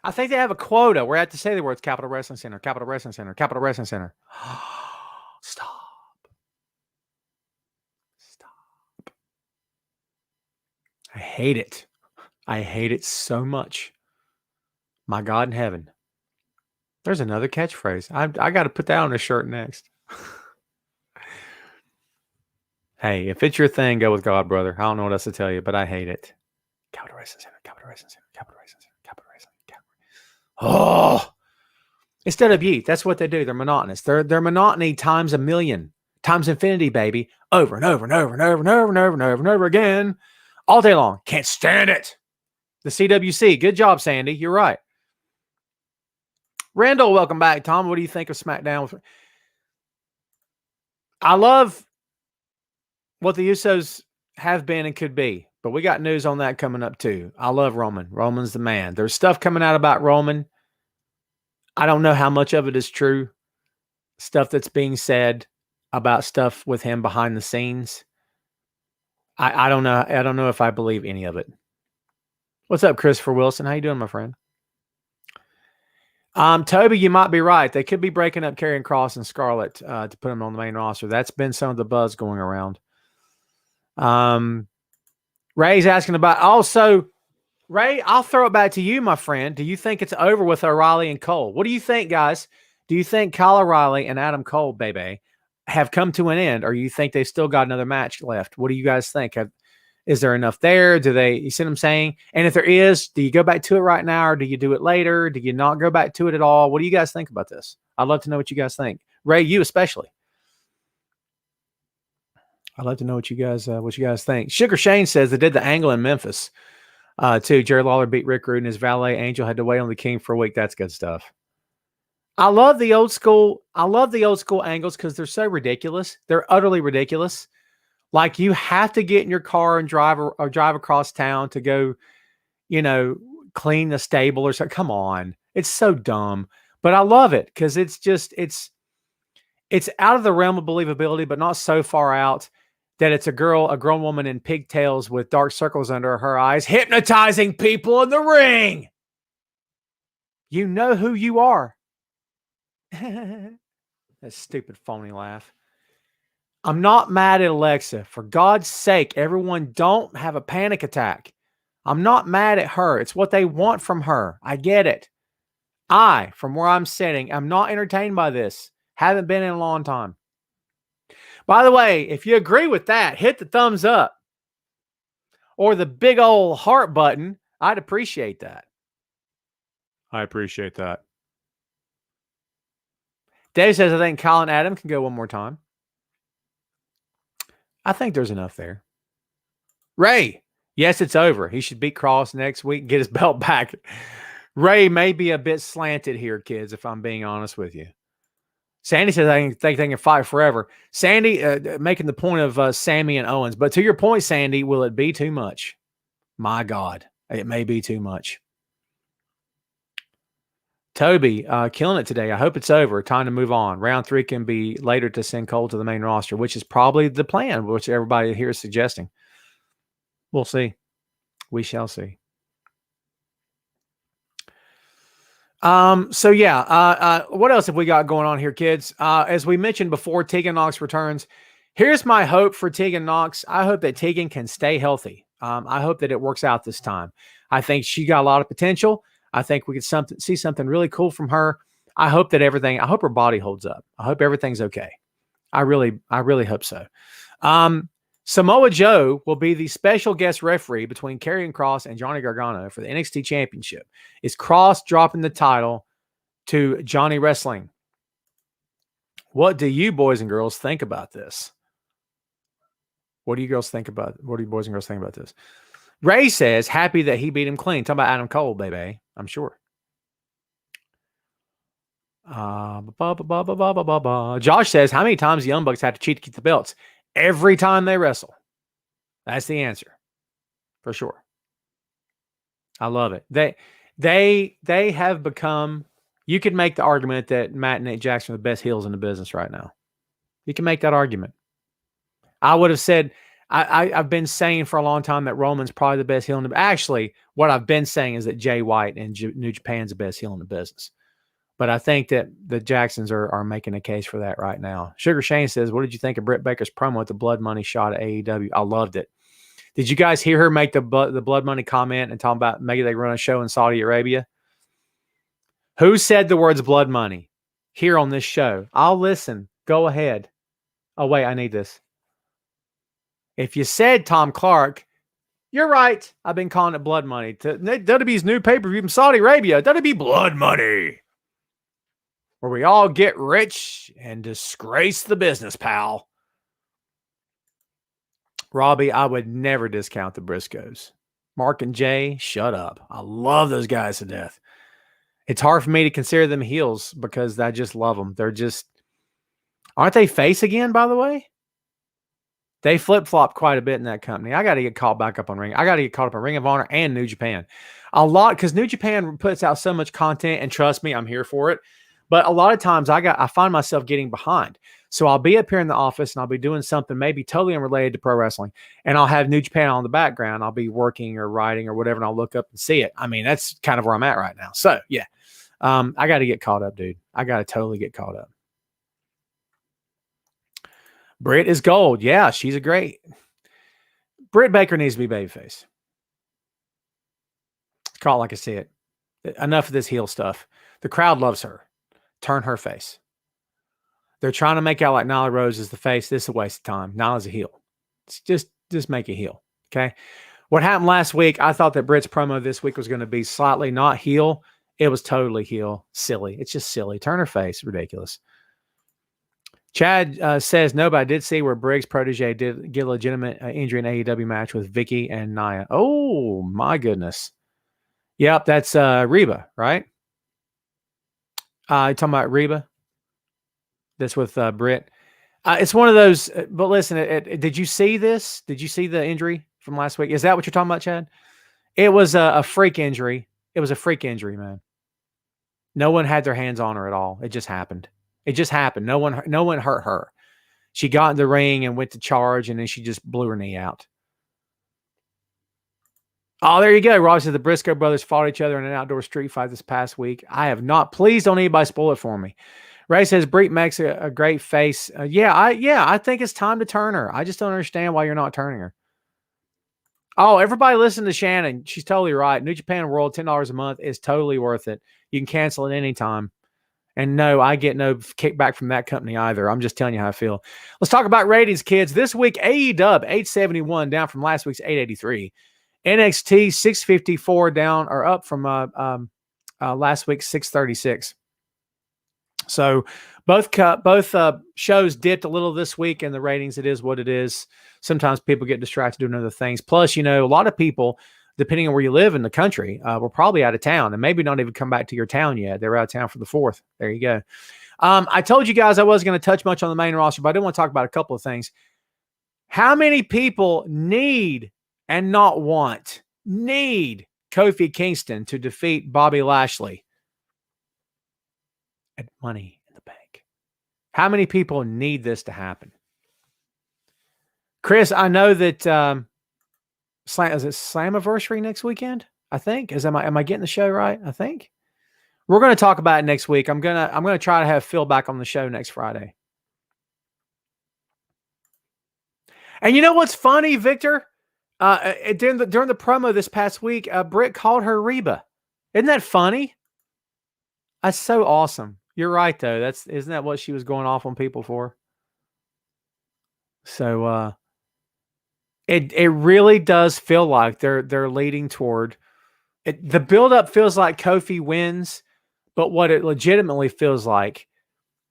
A: I think they have a quota where I have to say the words Capitol Wrestling Center, Capitol Wrestling Center, Capitol Wrestling Center. Stop. I hate it. I hate it so much. My God in heaven. There's another catchphrase. I got to put that on a shirt next. Hey, if it's your thing, go with God, brother. I don't know what else to tell you, but I hate it. Capitol Wrestling Center, Capitol Wrestling Center, Capitol Wrestling Center, Capitol Wrestling Center. Oh! Instead of yeet, that's what they do. They're monotonous. They're monotony times a million, times infinity, baby. Over and over and over and over and over and over and over and over again. All day long. Can't stand it. The CWC. Good job, Sandy. You're right. Randall, welcome back. Tom, what do you think of SmackDown? I love what the Usos have been and could be, but we got news on that coming up too. I love Roman. Roman's the man. There's stuff coming out about Roman. I don't know how much of it is true. Stuff that's being said about stuff with him behind the scenes. I don't know. I don't know if I believe any of it. What's up, Christopher Wilson? How you doing, my friend? Toby, you might be right. They could be breaking up Karrion Kross and Scarlett to put them on the main roster. That's been some of the buzz going around. Ray's asking about. Also, Ray, I'll throw it back to you, my friend. Do you think it's over with O'Reilly and Cole? What do you think, guys? Do you think Kyle O'Reilly and Adam Cole, baby, have come to an end, or you think they've still got another match left? What do you guys think? Is there enough there? You see what I'm saying? And if there is, do you go back to it right now, or do you do it later? Do you not go back to it at all? What do you guys think about this? I'd love to know what you guys think. Ray, you especially. I'd love to know what you guys think. Sugar Shane says they did the angle in Memphis too. Jerry Lawler beat Rick Rude and his valet Angel had to wait on the King for a week. That's good stuff. I love the old school angles because they're so ridiculous. They're utterly ridiculous. Like you have to get in your car and drive across town to go, clean the stable or something. Come on. It's so dumb, but I love it because it's out of the realm of believability, but not so far out that it's a grown woman in pigtails with dark circles under her eyes, hypnotizing people in the ring. You know who you are. That stupid phony laugh. I'm not mad at Alexa. For God's sake, everyone don't have a panic attack. I'm not mad at her. It's what they want from her. I get it. From where I'm sitting, I'm not entertained by this. Haven't been in a long time. By the way, if you agree with that, hit the thumbs up or the big old heart button. I'd appreciate that. I appreciate that. Dave says, I think Colin Adam can go one more time. I think there's enough there. Ray, yes, it's over. He should beat Cross next week and get his belt back. Ray may be a bit slanted here, kids, if I'm being honest with you. Sandy says, I think they can fight forever. Sandy making the point of Sammy and Owens. But to your point, Sandy, will it be too much? My God, it may be too much. Toby, killing it today. I hope it's over. Time to move on. Round 3 can be later to send Cole to the main roster, which is probably the plan, which everybody here is suggesting. We'll see. We shall see. What else have we got going on here, kids? As we mentioned before, Tegan Nox returns. Here's my hope for Tegan Nox. I hope that Tegan can stay healthy. I hope that it works out this time. I think she got a lot of potential. I think we could see something really cool from her. I hope her body holds up. I hope everything's okay. I really hope so. Samoa Joe will be the special guest referee between Karrion Kross and Johnny Gargano for the NXT Championship. Is Kross dropping the title to Johnny Wrestling? What do you boys and girls think about this? What do you boys and girls think about this? Ray says, happy that he beat him clean. Talking about Adam Cole, baby. I'm sure. Josh says, how many times the Young Bucks have to cheat to keep the belts? Every time they wrestle. That's the answer. For sure. I love it. They have become, you could make the argument that Matt and Nate Jackson are the best heels in the business right now. You can make that argument. I would have said, I've been saying for a long time that Roman's probably the best heel in the business. Actually, what I've been saying is that Jay White and New Japan's the best heel in the business. But I think that the Jacksons are making a case for that right now. Sugar Shane says, what did you think of Britt Baker's promo at the Blood Money shot at AEW? I loved it. Did you guys hear her make the Blood Money comment and talk about maybe they run a show in Saudi Arabia? Who said the words Blood Money here on this show? I'll listen. Go ahead. Oh, wait, I need this. If you said Tom Clark, you're right. I've been calling it Blood Money. WWE's new pay-per-view from Saudi Arabia. WWE Blood Money. Where we all get rich and disgrace the business, pal. Robbie, I would never discount the Briscoes. Mark and Jay, shut up. I love those guys to death. It's hard for me to consider them heels because I just love them. They're just, aren't they face again, by the way? They flip-flop quite a bit in that company. I got to get caught back up on Ring. I got to get caught up on Ring of Honor and New Japan. A lot, because New Japan puts out so much content, and trust me, I'm here for it. But a lot of times I find myself getting behind. So I'll be up here in the office and I'll be doing something maybe totally unrelated to pro wrestling. And I'll have New Japan on the background. I'll be working or writing or whatever, and I'll look up and see it. I mean, that's kind of where I'm at right now. So, yeah. I got to get caught up, dude. I got to totally get caught up. Britt is gold. Yeah, she's a great. Britt Baker needs to be babyface. Call it like I see it. Enough of this heel stuff. The crowd loves her. Turn her face. They're trying to make out like Nyla Rose is the face. This is a waste of time. Nyla's a heel. It's just make it heel. Okay. What happened last week, I thought that Britt's promo this week was going to be slightly not heel. It was totally heel. Silly. It's just silly. Turn her face. Ridiculous. Chad says, no, but I did see where Briggs' protege did get a legitimate injury in AEW match with Vicky and Nia. Oh, my goodness. Yep, that's Reba, right? You talking about Reba? That's with Britt. It's one of those, but listen, did you see this? Did you see the injury from last week? Is that what you're talking about, Chad? It was a freak injury. It was a freak injury, man. No one had their hands on her at all. It just happened. It just happened. No one hurt her. She got in the ring and went to charge, and then she just blew her knee out. Oh, there you go. Rob said the Briscoe brothers fought each other in an outdoor street fight this past week. I have not. Please don't anybody spoil it for me. Ray says Britt makes a great face. I think it's time to turn her. I just don't understand why you're not turning her. Oh, everybody listen to Shannon. She's totally right. New Japan World, $10 a month is totally worth it. You can cancel it anytime. And no, I get no kickback from that company either. I'm just telling you how I feel. Let's talk about ratings, kids. This week, AEW 871 down from last week's 883. NXT 654 down or up from last week's 636. So both shows dipped a little this week in the ratings. It is what it is. Sometimes people get distracted doing other things. Plus, a lot of people, depending on where you live in the country, we're probably out of town and maybe not even come back to your town yet. They're out of town for the 4th. There you go. I told you guys I wasn't going to touch much on the main roster, but I did want to talk about a couple of things. How many people need and not want Kofi Kingston to defeat Bobby Lashley at Money in the Bank? How many people need this to happen? Chris, I know that is it Slammiversary next weekend? I think. Am I getting the show right? I think. We're going to talk about it next week. I'm gonna try to have Phil back on the show next Friday. And you know what's funny, Victor? During the promo this past week, Britt called her Reba. Isn't that funny? That's so awesome. You're right, though. Isn't that what she was going off on people for? So It really does feel like they're leading toward it. The buildup feels like Kofi wins, but what it legitimately feels like,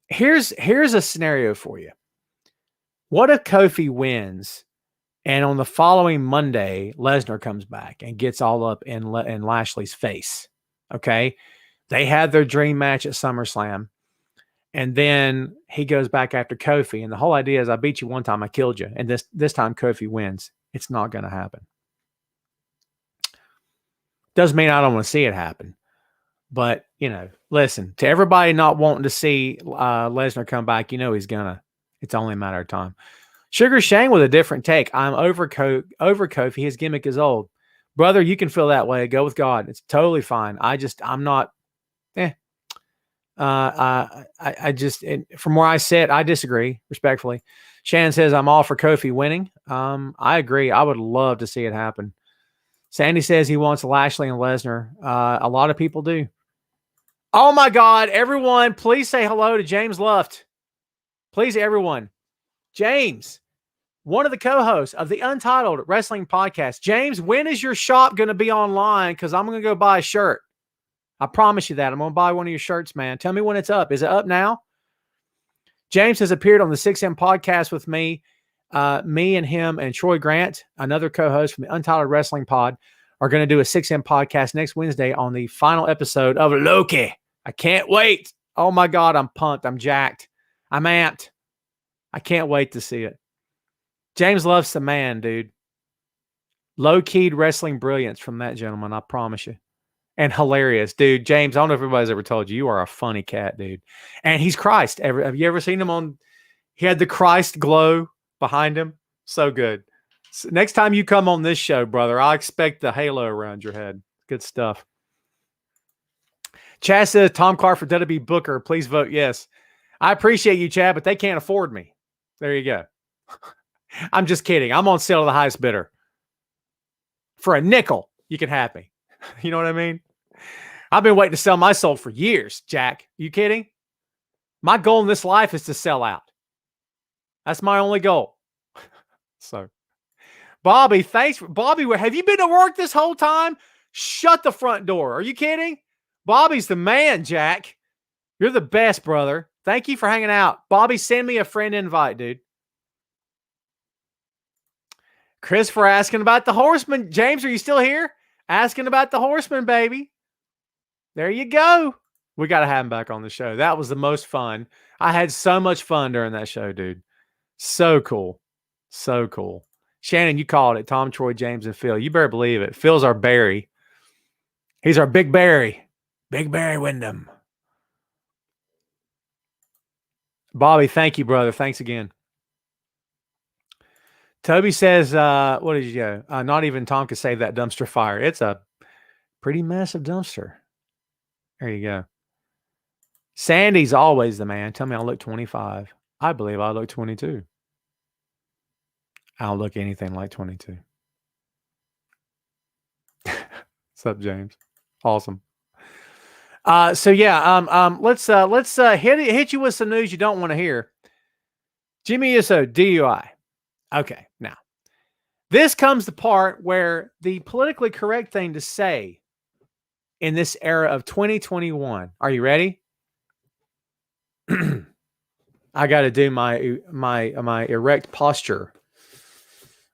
A: here's a scenario for you. What if Kofi wins and on the following Monday, Lesnar comes back and gets all up in Lashley's face? Okay. They had their dream match at SummerSlam. And then he goes back after Kofi. And the whole idea is, I beat you one time, I killed you. And this time Kofi wins. It's not going to happen. Doesn't mean I don't want to see it happen. But, listen, to everybody not wanting to see Lesnar come back, he's going to. It's only a matter of time. Sugar Shane with a different take. I'm over Kofi. His gimmick is old. Brother, you can feel that way. Go with God. It's totally fine. I'm not. I just, from where I sit, I disagree respectfully. Shannon says, I'm all for Kofi winning. I agree. I would love to see it happen. Sandy says he wants Lashley and Lesnar. A lot of people do. Oh my God. Everyone, please say hello to James Luft. Please, everyone. James, one of the co-hosts of the Untitled Wrestling Podcast. James, when is your shop going to be online? Because I'm going to go buy a shirt. I promise you that. I'm going to buy one of your shirts, man. Tell me when it's up. Is it up now? James has appeared on the 6M podcast with me. Me and him and Troy Grant, another co-host from the Untitled Wrestling Pod, are going to do a 6M podcast next Wednesday on the final episode of Loki. I can't wait. Oh my God, I'm pumped. I'm jacked. I'm amped. I can't wait to see it. James loves the man, dude. Low-keyed wrestling brilliance from that gentleman, I promise you. And hilarious, dude. James, I don't know if everybody's ever told you, you are a funny cat, dude. And he's Christ. Have you ever seen him on? He had the Christ glow behind him. So good. So next time you come on this show, brother, I expect the halo around your head. Good stuff. Chad says, Tom Clark for WWE Booker. Please vote yes. I appreciate you, Chad, but they can't afford me. There you go. I'm just kidding. I'm on sale to the highest bidder. For a nickel, you can have me. You know what I mean? I've been waiting to sell my soul for years, Jack. You kidding? My goal in this life is to sell out. That's my only goal. So, Bobby, thanks. Bobby, have you been to work this whole time? Shut the front door. Are you kidding? Bobby's the man, Jack. You're the best, brother. Thank you for hanging out. Bobby, send me a friend invite, dude. Chris for asking about the Horseman. James, are you still here? Asking about the Horseman, baby. There you go. We got to have him back on the show. That was the most fun. I had so much fun during that show, dude. So cool. So cool. Shannon, you called it. Tom, Troy, James, and Phil. You better believe it. Phil's our Barry. He's our Big Barry. Big Barry Windham. Bobby, thank you, brother. Thanks again. Toby says, what did you go? Not even Tom could save that dumpster fire. It's a pretty massive dumpster. There you go. Sandy's always the man. Tell me I look 25. I believe I look 22. I don't look anything like 22. What's up, James? Awesome. So yeah, let's hit you with some news you don't want to hear. Jimmy Uso DUI. Okay, now this comes the part where the politically correct thing to say in this era of 2021. Are you ready? I got to do my erect posture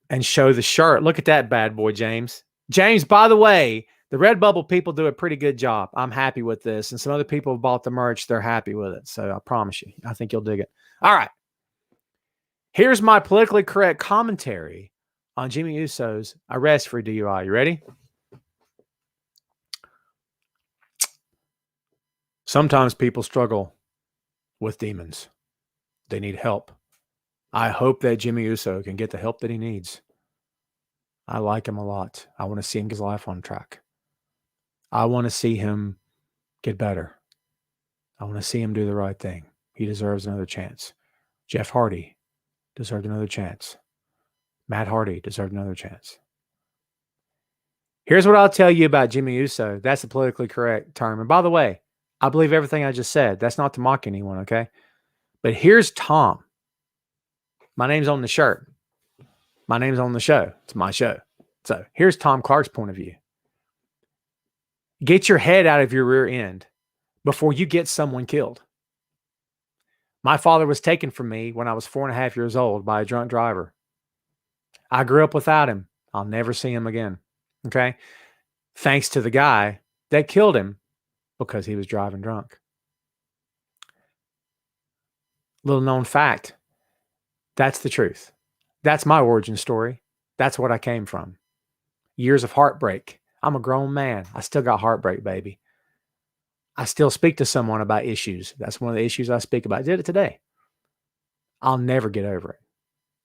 A: and show the shirt. Look at that bad boy, James. James, by the way, the Redbubble people do a pretty good job. I'm happy with this. And some other people have bought the merch. They're happy with it. So I promise you, I think you'll dig it. All right. Here's my politically correct commentary on Jimmy Uso's arrest for DUI. You ready? Sometimes people struggle with demons. They need help. I hope that Jimmy Uso can get the help that he needs. I like him a lot. I want to see him get his life on track. I want to see him get better. I want to see him do the right thing. He deserves another chance. Jeff Hardy deserved another chance. Matt Hardy deserved another chance. Here's what I'll tell you about Jimmy Uso. That's the politically correct term. And by the way, I believe everything I just said. That's not to mock anyone, okay? But here's Tom. My name's on the shirt. My name's on the show. It's my show. So here's Tom Clark's point of view. Get your head out of your rear end before you get someone killed. My father was taken from me when I was 4.5 years old by a drunk driver. I grew up without him. I'll never see him again. Okay? Thanks to the guy that killed him because he was driving drunk. Little known fact. That's the truth. That's my origin story. That's what I came from. Years of heartbreak. I'm a grown man. I still got heartbreak, baby. I still speak to someone about issues. That's one of the issues I speak about. I did it today. I'll never get over it.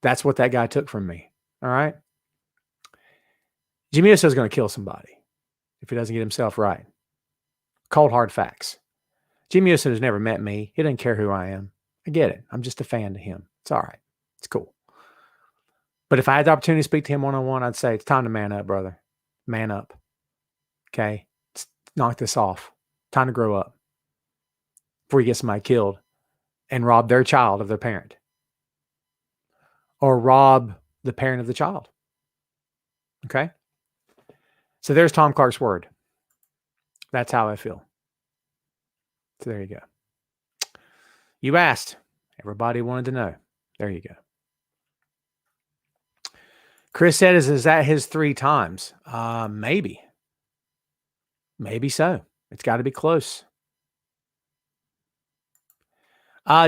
A: That's what that guy took from me. All right? Jimmy Uso is going to kill somebody if he doesn't get himself right. Cold, hard facts. Jimmy Uso has never met me. He doesn't care who I am. I get it. I'm just a fan to him. It's all right. It's cool. But if I had the opportunity to speak to him one-on-one, I'd say, it's time to man up, brother. Man up. Okay? Let's knock this off. Time to grow up before you get somebody killed and rob their child of their parent. Or rob the parent of the child. Okay? So there's Tom Clark's word. That's how I feel. So there you go. You asked. Everybody wanted to know. There you go. Chris said, is that his 3 times? Maybe. Maybe so. It's got to be close.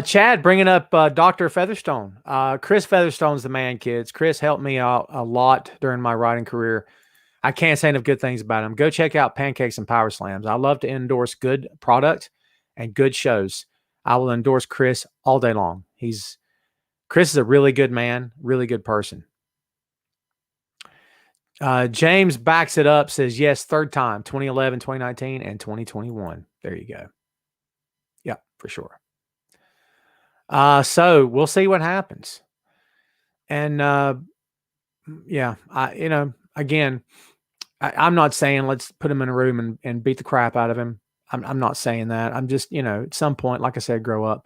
A: Chad bringing up Dr. Featherstone. Chris Featherstone's the man, kids. Chris helped me out a lot during my writing career. I can't say enough good things about him. Go check out Pancakes and Power Slams. I love to endorse good product and good shows. I will endorse Chris all day long. Chris is a really good man, really good person. James backs it up, says, yes, 3rd time, 2011, 2019, and 2021. There you go. Yeah, for sure. So we'll see what happens. And, yeah, again, I'm not saying let's put him in a room and beat the crap out of him. I'm not saying that. I'm just, at some point, like I said, grow up.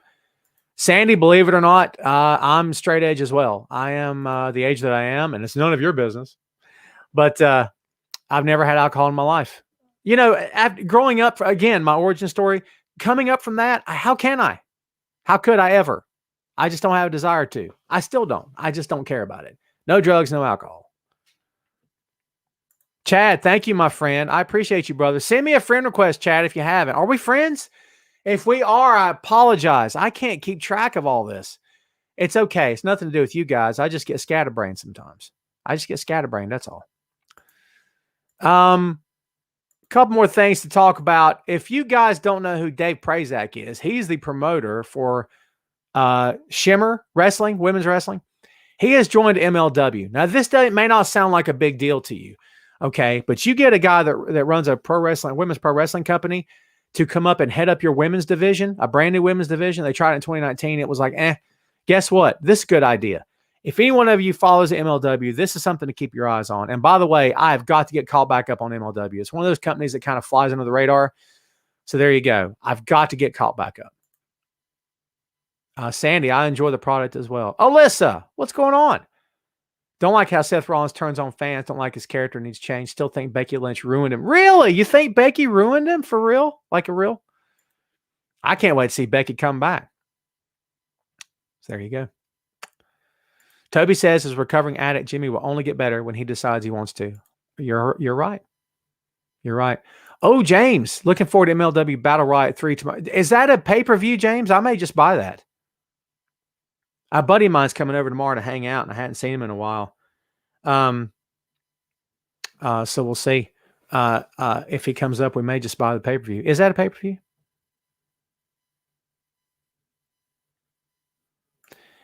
A: Sandy, believe it or not, I'm straight edge as well. I am the age that I am, and it's none of your business. But I've never had alcohol in my life. After growing up, again, my origin story, coming up from that, how can I? How could I ever? I just don't have a desire to. I still don't. I just don't care about it. No drugs, no alcohol. Chad, thank you, my friend. I appreciate you, brother. Send me a friend request, Chad, if you haven't. Are we friends? If we are, I apologize. I can't keep track of all this. It's okay. It's nothing to do with you guys. I just get scatterbrained sometimes. That's all. Couple more things to talk about. If you guys don't know who Dave Prazak is, he's the promoter for Shimmer Wrestling, women's wrestling. He has joined MLW. Now, this may not sound like a big deal to you, okay? But you get a guy that runs a women's pro wrestling company to come up and head up your women's division, a brand new women's division. They tried it in 2019. It was like, guess what? This is a good idea. If any one of you follows the MLW, this is something to keep your eyes on. And by the way, I've got to get called back up on MLW. It's one of those companies that kind of flies under the radar. So there you go. I've got to get caught back up. Sandy, I enjoy the product as well. Alyssa, what's going on? Don't like how Seth Rollins turns on fans. Don't like his character needs change. Still think Becky Lynch ruined him. Really? You think Becky ruined him for real? Like a real? I can't wait to see Becky come back. So there you go. Toby says his recovering addict Jimmy will only get better when he decides he wants to. You're right. You're right. Oh, James, looking forward to MLW Battle Riot 3 tomorrow. Is that a pay-per-view, James? I may just buy that. A buddy of mine's coming over tomorrow to hang out, and I hadn't seen him in a while. So we'll see. If he comes up, we may just buy the pay-per-view. Is that a pay-per-view?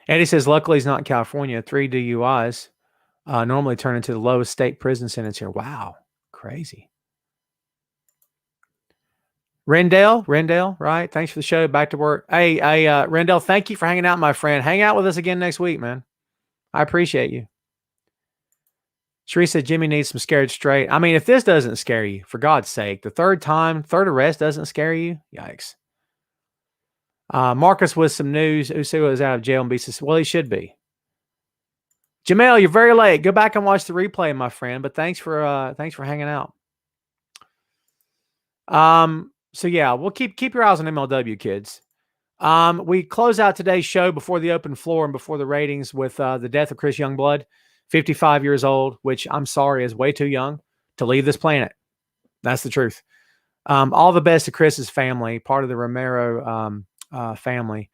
A: Eddie says, luckily he's not in California. 3 DUIs normally turn into the lowest state prison sentence here. Wow. Crazy. Rendell, right? Thanks for the show. Back to work. Hey, Rendell, thank you for hanging out, my friend. Hang out with us again next week, man. I appreciate you. Sheree said Jimmy needs some scared straight. I mean, if this doesn't scare you, for God's sake, the third arrest doesn't scare you? Yikes. Marcus with some news. Uso is out of jail and beats us. Well, he should be. Jamel, you're very late. Go back and watch the replay, my friend. But thanks for hanging out. So yeah, we'll keep your eyes on MLW, kids. We close out today's show before the open floor and before the ratings with the death of Chris Youngblood, 55 years old, which I'm sorry is way too young to leave this planet. That's the truth. All the best to Chris's family, part of the Romero family.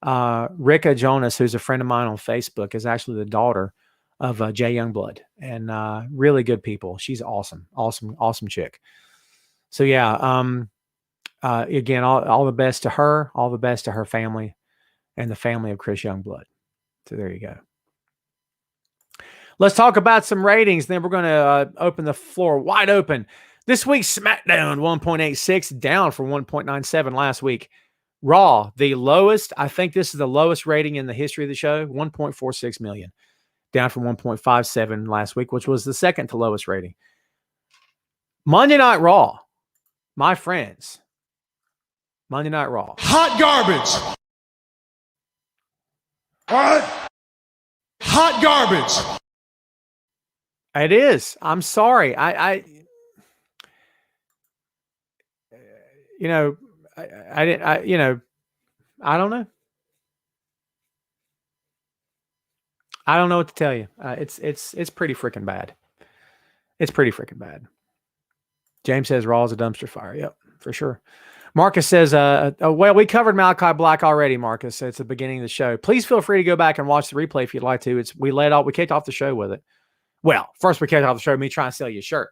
A: Ricka Jonas, who's a friend of mine on Facebook, is actually the daughter of Jay Youngblood, and really good people. She's awesome chick. So yeah, again, all the best to her, all the best to her family, and the family of Chris Youngblood. So there you go. Let's talk about some ratings. Then we're going to open the floor wide open. This week's SmackDown 1.86, down from 1.97 last week. Raw, the lowest. I think this is the lowest rating in the history of the show, 1.46 million, down from 1.57 last week, which was the second to lowest rating. Monday Night Raw, my friends. Monday Night Raw.
C: Hot garbage. What? Hot garbage.
A: It is. I'm sorry. I don't know. I don't know what to tell you. It's pretty freaking bad. It's pretty freaking bad. James says Raw is a dumpster fire. Yep, for sure. Marcus says, well, we covered Malachi Black already, Marcus. It's the beginning of the show. Please feel free to go back and watch the replay if you'd like to. We kicked off the show with it. Well, first we kicked off the show with me trying to sell you a shirt.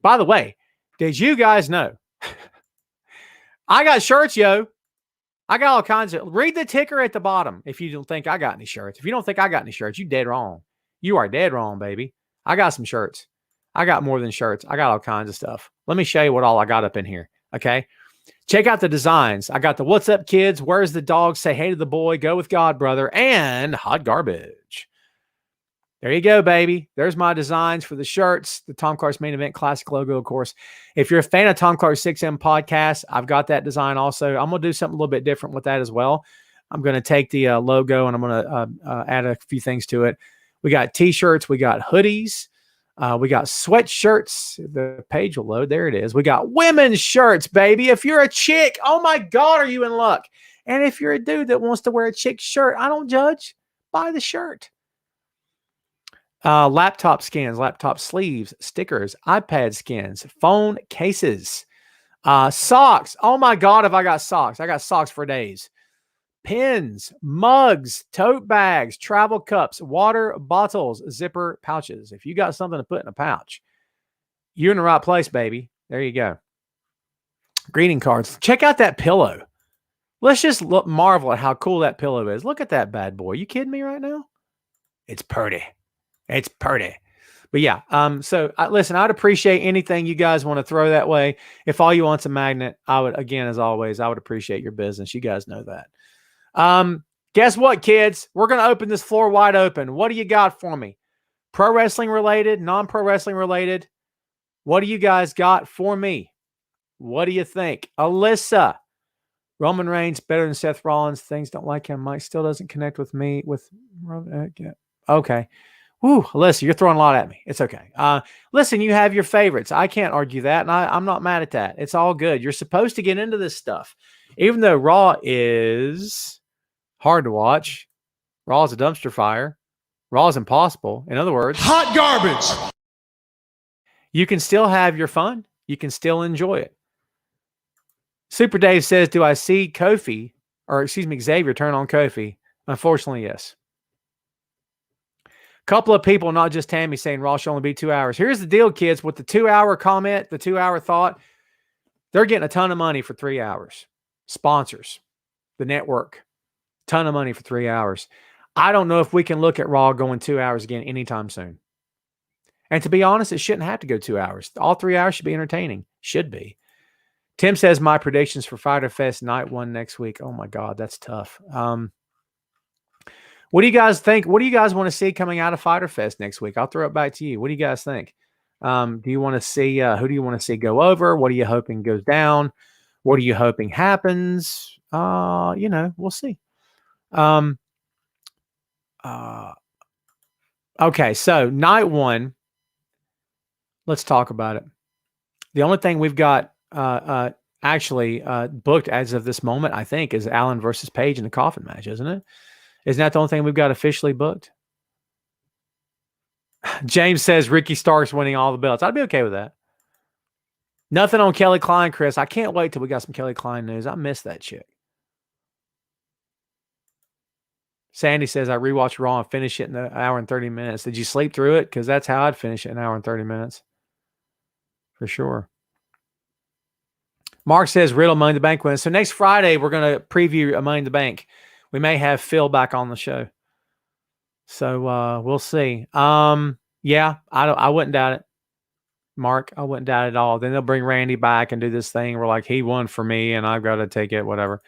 A: By the way, did you guys know? I got shirts, yo. I got all kinds of. Read the ticker at the bottom if you don't think I got any shirts. If you don't think I got any shirts, you dead wrong. You are dead wrong, baby. I got some shirts. I got more than shirts. I got all kinds of stuff. Let me show you what all I got up in here. Okay. Check out the designs. I got the What's Up Kids, Where's the Dog, Say Hey to the Boy, Go with God, Brother, and Hot Garbage. There you go, baby. There's my designs for the shirts, the Tom Clark's Main Event Classic logo, of course. If you're a fan of Tom Clark's 6M podcast, I've got that design also. I'm going to do something a little bit different with that as well. I'm going to take the logo and I'm going to add a few things to it. We got T-shirts. We got hoodies. We got sweatshirts. The page will load. There it is. We got women's shirts, baby. If you're a chick, oh my God, are you in luck? And if you're a dude that wants to wear a chick shirt, I don't judge. Buy the shirt. Laptop skins, laptop sleeves, stickers, iPad skins, phone cases, socks. Oh my God, have I got socks? I got socks for days. Pins, mugs, tote bags, travel cups, water bottles, zipper pouches. If you got something to put in a pouch, you're in the right place, baby. There you go. Greeting cards. Check out that pillow. Let's just marvel at how cool that pillow is. Look at that bad boy. You kidding me right now? It's pretty. It's pretty. But yeah, listen, I'd appreciate anything you guys want to throw that way. If all you want's a magnet, I would, again, as always, I would appreciate your business. You guys know that. Guess what, kids? We're going to open this floor wide open. What do you got for me? Pro wrestling related, non-pro wrestling related? What do you guys got for me? What do you think? Alyssa, Roman Reigns better than Seth Rollins. Things don't like him. Mike still doesn't connect with me. Okay. Woo, Alyssa, you're throwing a lot at me. It's okay. Listen, you have your favorites. I can't argue that, and I'm not mad at that. It's all good. You're supposed to get into this stuff. Even though Raw is hard to watch, Raw is a dumpster fire. Raw is impossible. In other words,
C: hot garbage.
A: You can still have your fun. You can still enjoy it. Super Dave says, do I see Xavier turn on Kofi? Unfortunately, yes. Couple of people, not just Tammy, saying Raw should only be 2 hours. Here's the deal, kids. With the 2 hour comment, the 2 hour thought, they're getting a ton of money for 3 hours. Sponsors, the network, ton of money for 3 hours. I don't know if we can look at Raw going 2 hours again anytime soon. And to be honest, it shouldn't have to go 2 hours. All 3 hours should be entertaining. Should be. Tim says my predictions for Fyter Fest night 1 next week. Oh my God, that's tough. What do you guys think? What do you guys want to see coming out of Fyter Fest next week? I'll throw it back to you. What do you guys think? Do you want to see, who do you want to see go over? What are you hoping goes down? What are you hoping happens? We'll see. Okay, so night one, let's talk about it. The only thing we've got actually booked as of this moment, I think, is Allen versus Page in the coffin match, isn't it? Isn't that the only thing we've got officially booked? James says Ricky Starks winning all the belts. I'd be okay with that. Nothing on Kelly Klein, Chris. I can't wait till we got some Kelly Klein news. I miss that chick. Sandy says, I rewatched Raw and finished it in an hour and 30 minutes. Did you sleep through it? Because that's how I'd finish it in an hour and 30 minutes. For sure. Mark says Riddle Money in the Bank wins. So next Friday, we're going to preview a Money in the Bank. We may have Phil back on the show. So we'll see. Yeah, I wouldn't doubt it. Mark, I wouldn't doubt it at all. Then they'll bring Randy back and do this thing where like he won for me and I've got to take it, whatever.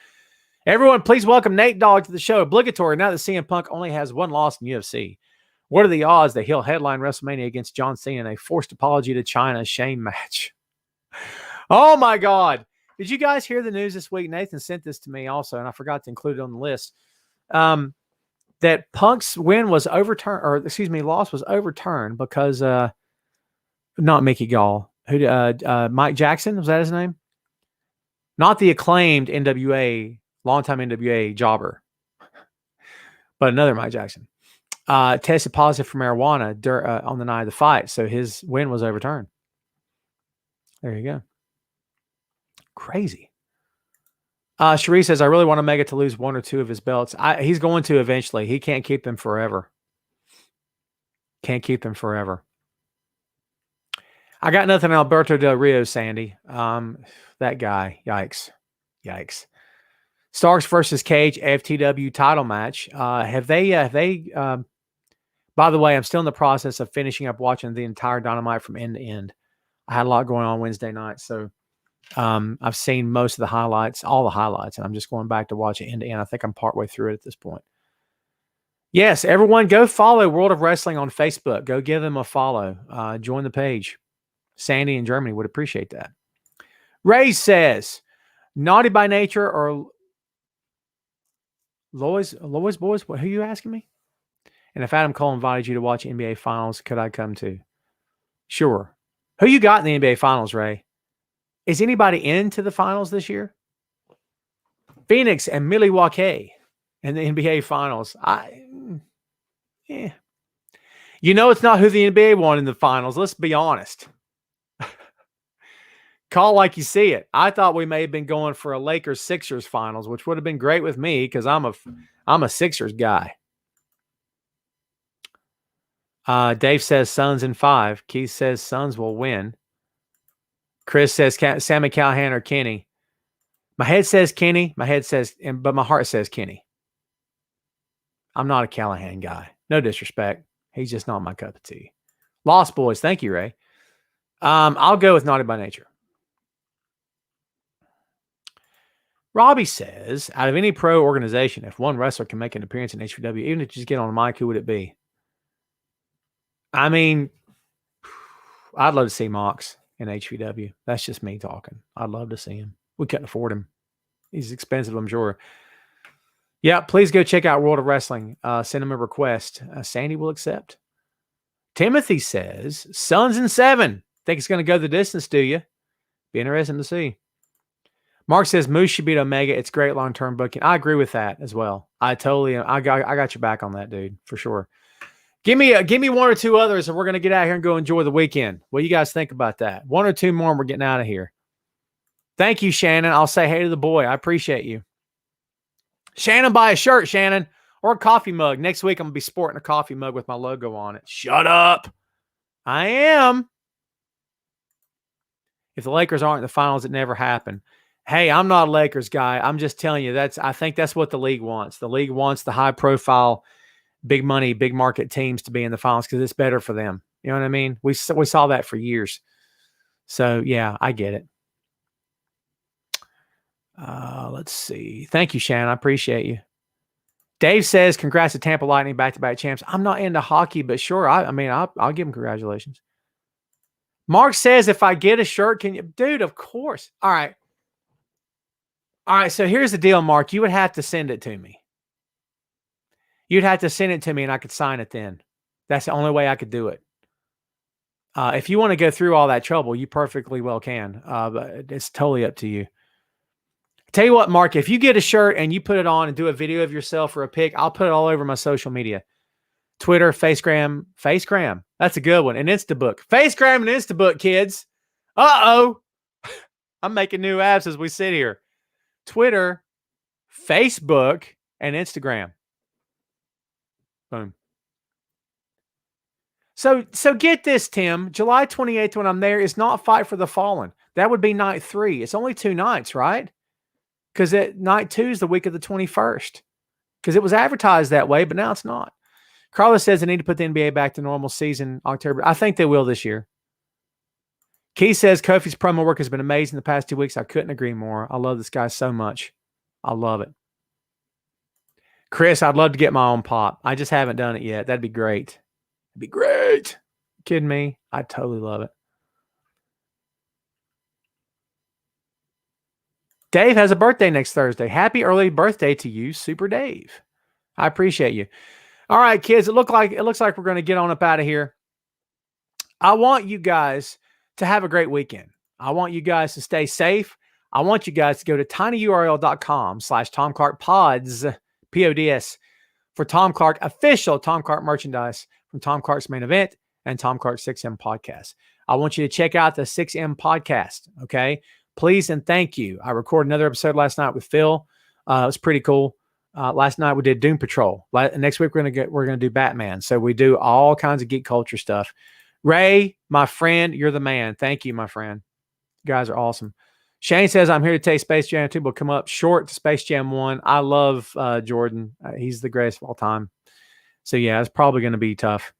A: Everyone, please welcome Nate Dogg to the show. Obligatory. Now that CM Punk only has one loss in UFC. What are the odds that he'll headline WrestleMania against John Cena in a forced apology to China shame match? Oh my God. Did you guys hear the news this week? Nathan sent this to me also, and I forgot to include it on the list. That Punk's win was overturned, or excuse me, loss was overturned because not Mickey Gall. Mike Jackson, was that his name? Not the acclaimed NWA, longtime NWA jobber, but another Mike Jackson. Tested positive for marijuana on the night of the fight, so his win was overturned. There you go. Crazy. Cherie says, I really want Omega to lose one or two of his belts. He's going to eventually. He can't keep them forever. Can't keep them forever. I got nothing on Alberto Del Rio, Sandy. That guy. Yikes. Yikes. Starks versus Cage FTW title match. Have they by the way, I'm still in the process of finishing up watching the entire Dynamite from end to end. I had a lot going on Wednesday night, so I've seen most of the highlights, all the highlights, and I'm just going back to watch it end to end. I think I'm partway through it at this point. Yes, everyone go follow World of Wrestling on Facebook. Go give them a follow. Join the page. Sandy in Germany would appreciate that. Ray says, Naughty by Nature or Lois Boys? Who are you asking me? And if Adam Cole invited you to watch NBA Finals, could I come too? Sure. Who you got in the NBA Finals, Ray? Is anybody into the finals this year? Phoenix and Milwaukee in the NBA Finals. You know it's not who the NBA won in the finals. Let's be honest. Call like you see it. I thought we may have been going for a Lakers-Sixers finals, which would have been great with me because I'm a Sixers guy. Dave says Suns in 5. Keith says Suns will win. Chris says Sami Callihan or Kenny. My head says Kenny. But my heart says Kenny. I'm not a Callihan guy. No disrespect. He's just not my cup of tea. Lost Boys. Thank you, Ray. I'll go with Naughty by Nature. Robbie says, out of any pro organization, if one wrestler can make an appearance in HPW, even if you just get on a mic, who would it be? I mean, I'd love to see Mox in HPW. That's just me talking. I'd love to see him. We couldn't afford him. He's expensive, I'm sure. Yeah, please go check out World of Wrestling. Send him a request. Sandy will accept. Timothy says, Suns in 7. Think it's going to go the distance, do you? Be interesting to see. Mark says Moose should beat Omega. It's great long-term booking. I agree with that as well. I got your back on that, dude, for sure. Give me one or two others, and we're going to get out here and go enjoy the weekend. What do you guys think about that? One or two more, and we're getting out of here. Thank you, Shannon. I'll say hey to the boy. I appreciate you. Shannon, buy a shirt, Shannon, or a coffee mug. Next week, I'm going to be sporting a coffee mug with my logo on it. Shut up. I am. If the Lakers aren't in the finals, it never happened. Hey, I'm not a Lakers guy. I'm just telling you, I think that's what the league wants. The league wants the high-profile, big money, big market teams to be in the finals because it's better for them. You know what I mean? We saw that for years. So, yeah, I get it. Let's see. Thank you, Shannon. I appreciate you. Dave says, congrats to Tampa Lightning, back-to-back champs. I'm not into hockey, but sure. I'll give him congratulations. Mark says, if I get a shirt, can you? Dude, of course. All right. So here's the deal, Mark. You would have to send it to me. You'd have to send it to me, and I could sign it then. That's the only way I could do it. If you want to go through all that trouble, you perfectly well can. But it's totally up to you. Tell you what, Mark, if you get a shirt and you put it on and do a video of yourself or a pic, I'll put it all over my social media. Twitter, Facegram. That's a good one. And Instabook. Facegram and Instabook, kids. Uh-oh. I'm making new apps as we sit here. Twitter, Facebook, and Instagram. Boom. So get this, Tim. July 28th, when I'm there, is not Fight for the Fallen. That would be night 3. It's only 2 nights, right? Because night 2 is the week of the 21st. Because it was advertised that way, but now it's not. Carlos says they need to put the NBA back to normal season October. I think they will this year. Keith says Kofi's promo work has been amazing the past 2 weeks. I couldn't agree more. I love this guy so much. I love it. Chris, I'd love to get my own pop. I just haven't done it yet. That'd be great. It'd be great. You kidding me? I totally love it. Dave has a birthday next Thursday. Happy early birthday to you, Super Dave. I appreciate you. All right, kids, it looks like we're going to get on up out of here. I want you guys to have a great weekend. I want you guys to stay safe. I want you guys to go to tinyurl.com/TomClarkPods, P-O-D-S, for Tom Clark, official Tom Clark merchandise from Tom Clark's Main Event and Tom Clark's 6M podcast. I want you to check out the 6M podcast, okay? Please and thank you. I recorded another episode last night with Phil. It was pretty cool. Last night we did Doom Patrol. Next week we're gonna do Batman. So we do all kinds of geek culture stuff. Ray, my friend, you're the man. Thank you, my friend. You guys are awesome. Shane says I'm here to take Space Jam 2. Will come up short to Space Jam 1. I love Jordan. He's the greatest of all time. So yeah, it's probably going to be tough.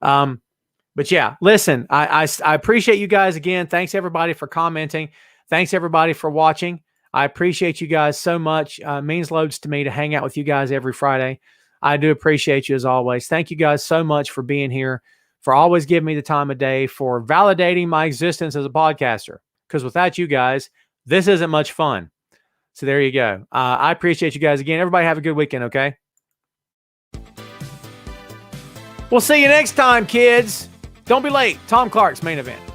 A: But yeah, listen, I appreciate you guys again. Thanks everybody for commenting. Thanks everybody for watching. I appreciate you guys so much. It means loads to me to hang out with you guys every Friday. I do appreciate you as always. Thank you guys so much for being here, for always giving me the time of day, for validating my existence as a podcaster. Because without you guys, this isn't much fun. So there you go. I appreciate you guys again. Everybody have a good weekend, okay? We'll see you next time, kids. Don't be late. Tom Clark's Main Event.